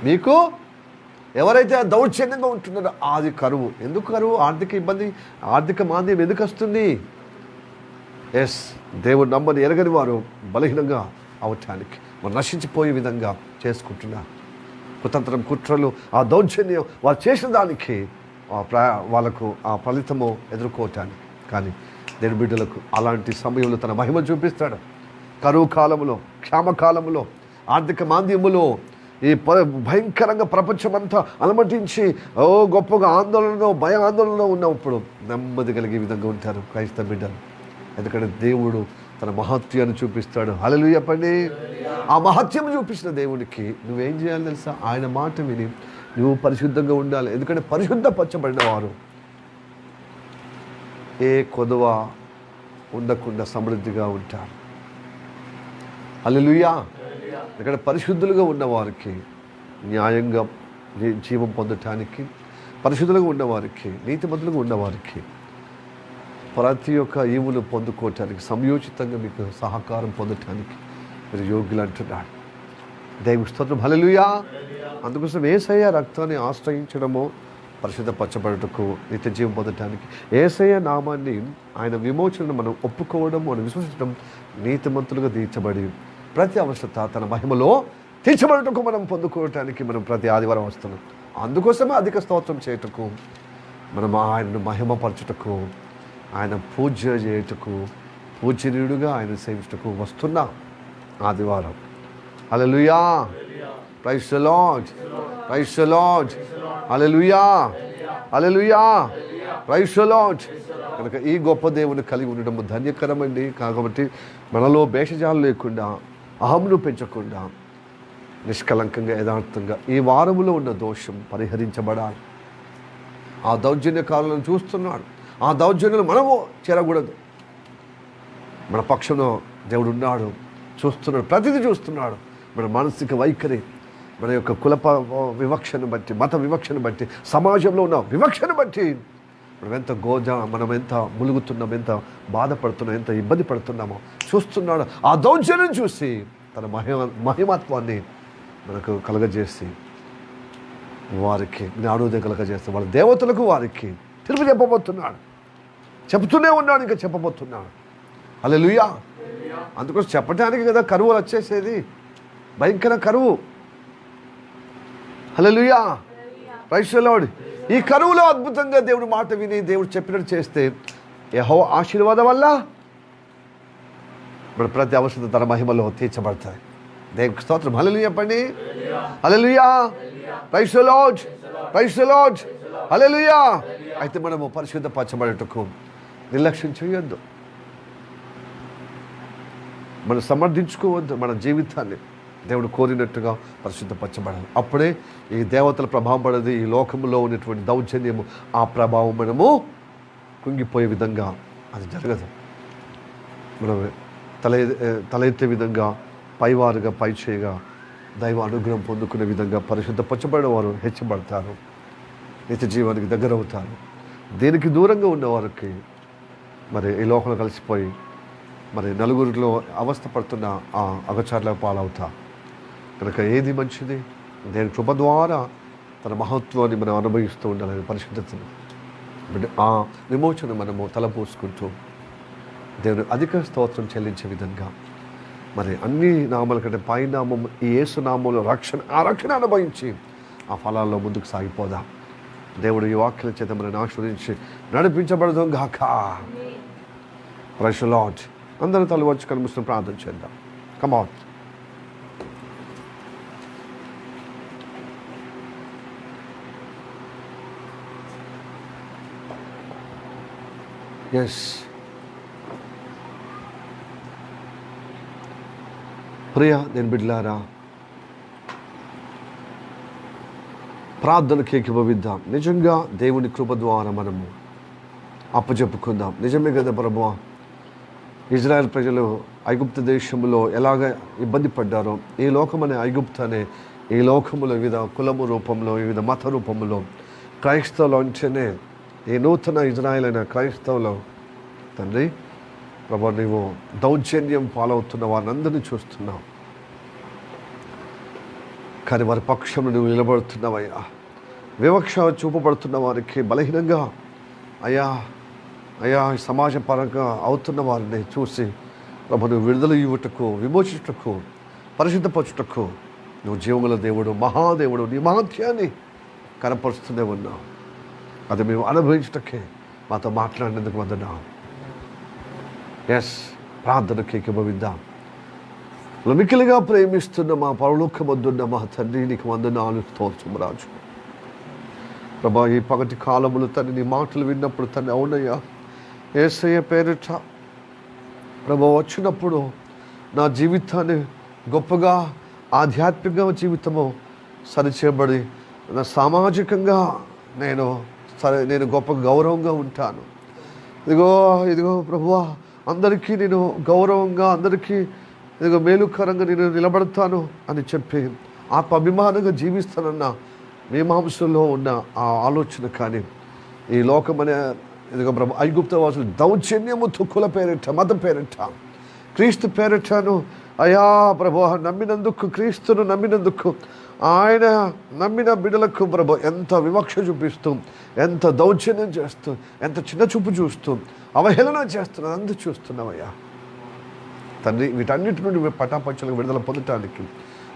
మీకు ఎవరైతే దౌర్జన్యంగా ఉంటున్నారో అది కరువు. ఎందుకు కరువు? ఆర్థిక ఇబ్బంది, ఆర్థిక మాంద్యం ఎందుకు వస్తుంది? ఎస్, దేవుడు నమ్మని ఎరగని వారు బలహీనంగా అవటానికి, వారు నశించిపోయే విధంగా చేసుకుంటున్నారు. కుతంత్రం, కుట్రలు, ఆ దౌర్జన్యం వారు చేసిన దానికి వాళ్ళకు ఆ ఫలితము ఎదుర్కోవటానికి. కానీ దేవుని బిడ్డలకు అలాంటి సమయంలో తన మహిమ చూపిస్తాడు. కరువు కాలంలో, క్షామకాలంలో, ఆర్థిక మాంద్యములో, ఈ భయంకరంగా ప్రపంచమంతా అలమటించి గొప్పగా ఆందోళనలో, భయ ఆందోళనలో ఉన్నప్పుడు నెమ్మది కలిగే విధంగా ఉంటారు క్రైస్తవ బిడ్డలు. ఎందుకంటే దేవుడు తన మహత్యాన్ని చూపిస్తాడు. హల్లెలూయా పండి. ఆ మహత్యం చూపించిన దేవుడికి నువ్వేం చేయాలి తెలుసా? ఆయన మాట విని నువ్వు పరిశుద్ధంగా ఉండాలి. ఎందుకంటే పరిశుద్ధపరచబడిన వారు ఏ కొదవ ఉండకుండా సమృద్ధిగా ఉంటారు. హల్లెలూయా. ఇక్కడ పరిశుద్ధులుగా ఉన్నవారికి న్యాయంగా జీవం పొందటానికి, పరిశుద్ధులుగా ఉన్నవారికి, నీతిమంతులుగా ఉన్నవారికి ప్రతి ఒక్క ఈవులు పొందుకోవటానికి, సంయోచితంగా మీకు సహకారం పొందటానికి మీరు యోగ్యులు అంటున్నాడు. దేవుని స్తోత్రం, హల్లెలూయా. అందుకోసం యేసయ్య రక్తాన్ని ఆశ్రయించడము పరిశుద్ధపరచబడటకు, నిత్య జీవం పొందటానికి, యేసయ్య నామాన్ని, ఆయన విమోచనను మనం ఒప్పుకోవడం, మనం విశ్వసించడం, నీతిమంతులుగా తీర్చబడి ప్రతి అవసరత తన మహిమలో తీర్చబడటకు మనం పొందుకోవటానికి మనం ప్రతి ఆదివారం వస్తున్నాం. అందుకోసమే అధిక స్తోత్రం చేయటకు, మనం ఆయనను మహిమపరచుటకు, ఆయన పూజ చేయుటకు, పూజనీయుడుగా ఆయన సేవించుటకు వస్తున్నాం ఆదివారం. Hallelujah, praise the lord, praise the lord, hallelujah, hallelujah, praise the lord. కనుక ఈ గొప్ప దేవుని కలిగి ఉండడం ధన్యకరమండి. కాబట్టి మనలో భేషజాలు లేకుండా, అహంను పెంచకుండా, నిష్కలంకంగా, యథార్థంగా ఈ వారములో ఉన్న దోషం పరిహరించబడాలి. ఆ దౌర్జన్యకారులను చూస్తున్నాడు. ఆ దౌర్జన్యాలు మనము చేరకూడదు. మన పక్షంలో దేవుడు ఉన్నాడు, చూస్తున్నాడు, ప్రతిదీ చూస్తున్నాడు. మన మానసిక వైఖరి, మన యొక్క కుల వివక్షను బట్టి, మత వివక్షను బట్టి, సమాజంలో ఉన్న వివక్షను బట్టి మనం ఎంత ములుగుతున్నాం, ఎంత బాధపడుతున్నాం, ఎంత ఇబ్బంది పడుతున్నామో చూస్తున్నాడు. ఆ దౌర్జన్యం చూసి తన మహిమత్వాన్ని మనకు కలగజేసి వారికి జ్ఞానోదయం కలగజేస్తే వాళ్ళ దేవతలకు వారికి తిరుగు చెప్పబోతున్నాడు. చెప్తూనే ఉన్నాడు, ఇంకా చెప్పబోతున్నాడు. హల్లెలూయా. అందుకోసం చెప్పడానికి కదా కరువులు వచ్చేసేది, భయంకర కరువు. హల్లెలూయా, ప్రైజ్ ది లార్డ్. ఈ కరువులో అద్భుతంగా దేవుడు మాట విని దేవుడు చెప్పినట్టు చేస్తే యెహోవా ఆశీర్వాదం వల్ల మన ప్రతి అవసరం తన మహిమలో తీర్చబడతాయి. దేవునికి స్తోత్రం, హల్లెలూయా చెప్పండి. Hallelujah, praise the lord, praise the lord, hallelujah. అయితే మనము పరిశుద్ధపరచబడటకు నిర్లక్ష్యం చేయొద్దు, మనం సమర్థించుకోవద్దు. మన జీవితాన్ని దేవుడు కోరినట్టుగా పరిశుద్ధపరచబడాలి. అప్పుడే ఈ దేవతల ప్రభావం పడదు, ఈ లోకంలో ఉన్నటువంటి దౌర్జన్యము, ఆ ప్రభావం మనము కుంగిపోయే విధంగా అది జరగదు. మనం తల ఎత్తే విధంగా, పైవారుగా, పైచేయగా దైవ అనుగ్రహం పొందుకునే విధంగా పరిశుద్ధపరచబడిన వారు హెచ్చబడతారు, నిత్య జీవానికి దగ్గర అవుతారు. దీనికి దూరంగా ఉన్నవారికి మరి ఈ లోకంలో కలిసిపోయి మరి నలుగురిలో అవస్థ పడుతున్న ఆ అగచార్ల పాలవుతా. కనుక ఏది మంచిది? దేని కృప ద్వారా తన మహత్వాన్ని మనం అనుభవిస్తూ ఉండాలని, పరిశుద్ధతను, ఆ విమోచన మనము తలపోసుకుంటూ దేవుని అధిక స్తోత్రం చెల్లించే విధంగా మరి అన్ని నామాల కంటే పై నామం ఈ యేసు నామంలో ఆ రక్షణ అనుభవించి ఆ ఫలాల్లో ముందుకు సాగిపోదాం. దేవుడు ఈ వాక్యాల చేత మనల్ని ఆశీర్వదించి నడిపించబడదాం గాక. Praise the lord. అందరూ తల వచ్చి కనిపిస్తున్న ప్రార్థన చేద్దాం. Come on. ఎస్, ప్రియ నేను బిడ్డలారా, ప్రార్థనకి ఏకీభవిద్దాం. నిజంగా దేవుని కృప ద్వారా మనము అప్పచెప్పుకుందాం. నిజమే కదా ప్రభువా, ఇజ్రాయెల్ ప్రజలు ఐగుప్తు దేశంలో ఎలాగ ఇబ్బంది పడ్డారో, ఈ లోకమనే ఐగుప్తు అనే ఈ లోకములో వివిధ కులము రూపంలో, వివిధ మత రూపంలో క్రైస్తవులు అంటేనే ఈ నూతన ఇజ్రాయెల్ అయిన క్రైస్తవులు తండ్రి ప్రభు, నీవు దౌర్జన్యం పాలవుతున్న వారిని అందరినీ చూస్తున్నావు. కానీ వారి పక్షంలో నువ్వు నిలబడుతున్నావయ్యా. వివక్ష చూపబడుతున్న వారికి బలహీనంగా అయ్యా అయ్యా సమాజ పరంగా అవుతున్న వారిని చూసి ప్రభు నువ్వు విడుదల ఇవ్వటకు, విమోచించుటకు, పరిశుద్ధపరచుటకు నువ్వు జీవముల దేవుడు, మహాదేవుడు, నీ మహత్యాన్ని కనపరుస్తూనే ఉన్నావు. అది మేము అనుభవించటకే మాతో మాట్లాడినందుకు వందనాలు. ప్రార్థనకి ఏకీభవిద్దాం. మిక్కిలిగా ప్రేమిస్తున్న మా పరలోకమందున్న మా తండ్రి, నీకు వందనాలు, స్తోత్రం రాజు. ప్రభా, ఈ పగటి కాలములు తండ్రి నీ మాటలు విన్నప్పుడు తండ్రి అవునయ్యా, యేసయ్య పేరిట ప్రభా వచ్చినప్పుడు నా జీవితాన్ని గొప్పగా ఆధ్యాత్మిక జీవితము సరిచేయబడి నా సామాజికంగా నేను గొప్ప గౌరవంగా ఉంటాను. ఇదిగో ప్రభువా, అందరికీ నేను గౌరవంగా, అందరికీ ఇదిగో మేలుకరంగా నేను నిలబడతాను అని చెప్పి ఆత్మాభిమానంగా జీవిస్తానన్న మీమాంసంలో ఉన్న ఆ ఆలోచన కానీ ఈ లోకమనే ఇదిగో ప్రభు ఐగుప్తు వాసులు దౌర్జన్యముతో కుల పేరిట, మత పేరిట, క్రీస్తు పేరిటను అయా ప్రభు నమ్మినందుకు, క్రీస్తును నమ్మినందుకు, ఆయన నమ్మిన బిడ్డలకు ప్రభు ఎంత వివక్ష చూపిస్తూ, ఎంత దౌర్జన్యం చేస్తూ, ఎంత చిన్న చూపు చూస్తూ, అవహేళన చేస్తున్నది అందు చూస్తున్నామయ్యా తండ్రి. వీటన్నిటి నుండి పటాపంచలకు విడుదల పొందటానికి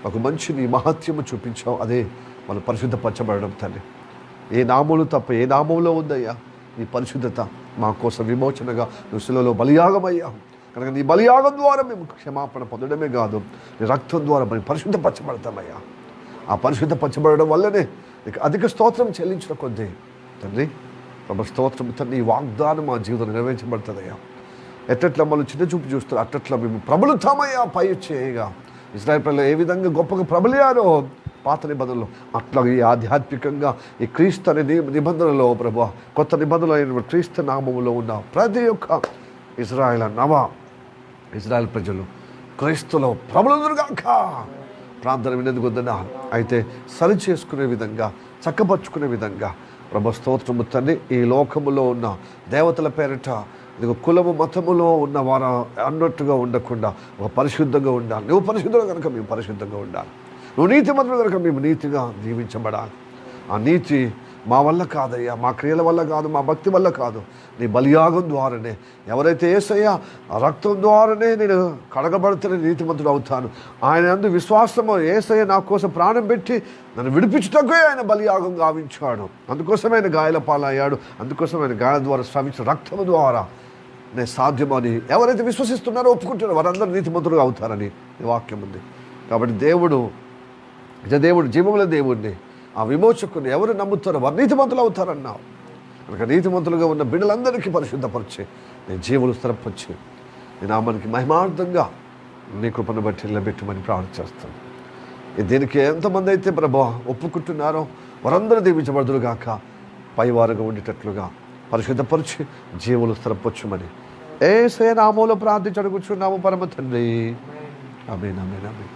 ఒక మంచి నీ మహత్యము చూపించావు. అదే మనం పరిశుద్ధపరచబడడం తండ్రి. ఏ నామములు తప్ప ఏ నామంలో ఉందయ్యా నీ పరిశుద్ధత మా కోసం విమోచనగా నువ్వు శిలువలో బలియాగమయ్యా. కనుక నీ బలియాగం ద్వారా మేము క్షమాపణ పొందడమే కాదు, నీ రక్తం ద్వారా మేము పరిశుద్ధపరచబడతామయ్యా. ఆ పరిశుద్ధపరచబడడం వల్లనే నీకు అధిక స్తోత్రం చెల్లించిన కొద్దీ తండ్రి ప్రభు స్తోత్రం తండ్రి, ఈ వాగ్దానం మా జీవితంలో నెరవేర్చబడుతుందయ్యా. ఎట్లా మనం చిన్న చూపు చూస్తారు అట్లా మేము ప్రబలుతామయ్యా. పై చేయగా ఇశ్రాయేలు ప్రజలు ఏ విధంగా గొప్పగా ప్రబలయ్యారో పాత నిబంధనలో, అట్లాగే ఈ ఆధ్యాత్మికంగా ఈ క్రీస్తు అనే నిబంధనలో ప్రభు, కొత్త నిబంధనలు అయిన క్రీస్తు నామములో ఉన్న ప్రతి ఒక్క ఇజ్రాయెల్ ప్రజలు క్రీస్తులో ప్రబలుదురుగాక. ప్రార్థన వినేందుకు వద్దనా అయితే సరి చేసుకునే విధంగా, చక్కపరుచుకునే విధంగా ప్రభు స్తోత్రము తండ్రి. ఈ లోకములో ఉన్న దేవతల పేరిట ఇదిగో కులము మతములో ఉన్న వారు అన్నట్టుగా ఉండకుండా ఒక పరిశుద్ధంగా ఉండాలి. నువ్వు పరిశుద్ధులు కనుక మేము పరిశుద్ధంగా ఉండాలి. నువ్వు నీతిమంతులు కనుక మేము నీతిగా జీవించబడాలి. ఆ నీతి మా వల్ల కాదయ్యా, మా క్రియల వల్ల కాదు, మా భక్తి వల్ల కాదు, నీ బలియాగం ద్వారానే. ఎవరైతే యేసయ్యా రక్తం ద్వారానే నేను కడగబడితేనే నీతిమంతుడు అవుతాను, ఆయన యందు విశ్వాసము, యేసయ్య నా కోసం ప్రాణం పెట్టి నన్ను విడిపించుటకే ఆయన బలియాగం గావించాడు. అందుకోసమే ఆయన గాయాల పాలయ్యాడు. అందుకోసం ఆయన గాయాల ద్వారా స్రవించిన రక్తము ద్వారా నేను సాధ్యమని ఎవరైతే విశ్వసిస్తున్నారో, ఒప్పుకుంటారో వారందరూ నీతిమంతులుగా అవుతారని ఈ వాక్యం ఉంది. కాబట్టి దేవుడు జీవముల దేవుడిని, ఆ విమోచకుని ఎవరు నమ్ముతారో వారు నీతిమంతులు అవుతారన్నావు. కనుక నీతిమంతులుగా ఉన్న బిడ్డలందరికీ పరిశుద్ధపరిచి నేను జీవులు స్థిరపరిచి నీ నామానికి మహిమార్థంగా నీ కృపను బట్టి నిలబెట్టమని ప్రార్థన చేస్తాను. దీనికి ఎంతమంది అయితే ప్రభు ఒప్పుకుంటున్నారో వారందరూ దీవించబడుదురుగాక. పైవారుగా ఉండేటట్లుగా పరిశుద్ధపరిచి జీవులు స్థిరపరచుమని యేసయ్య నామములో ప్రార్థించి అడుగుచున్నాము పరమ తండ్రి. ఆమేన్, ఆమేన్, ఆమేన్.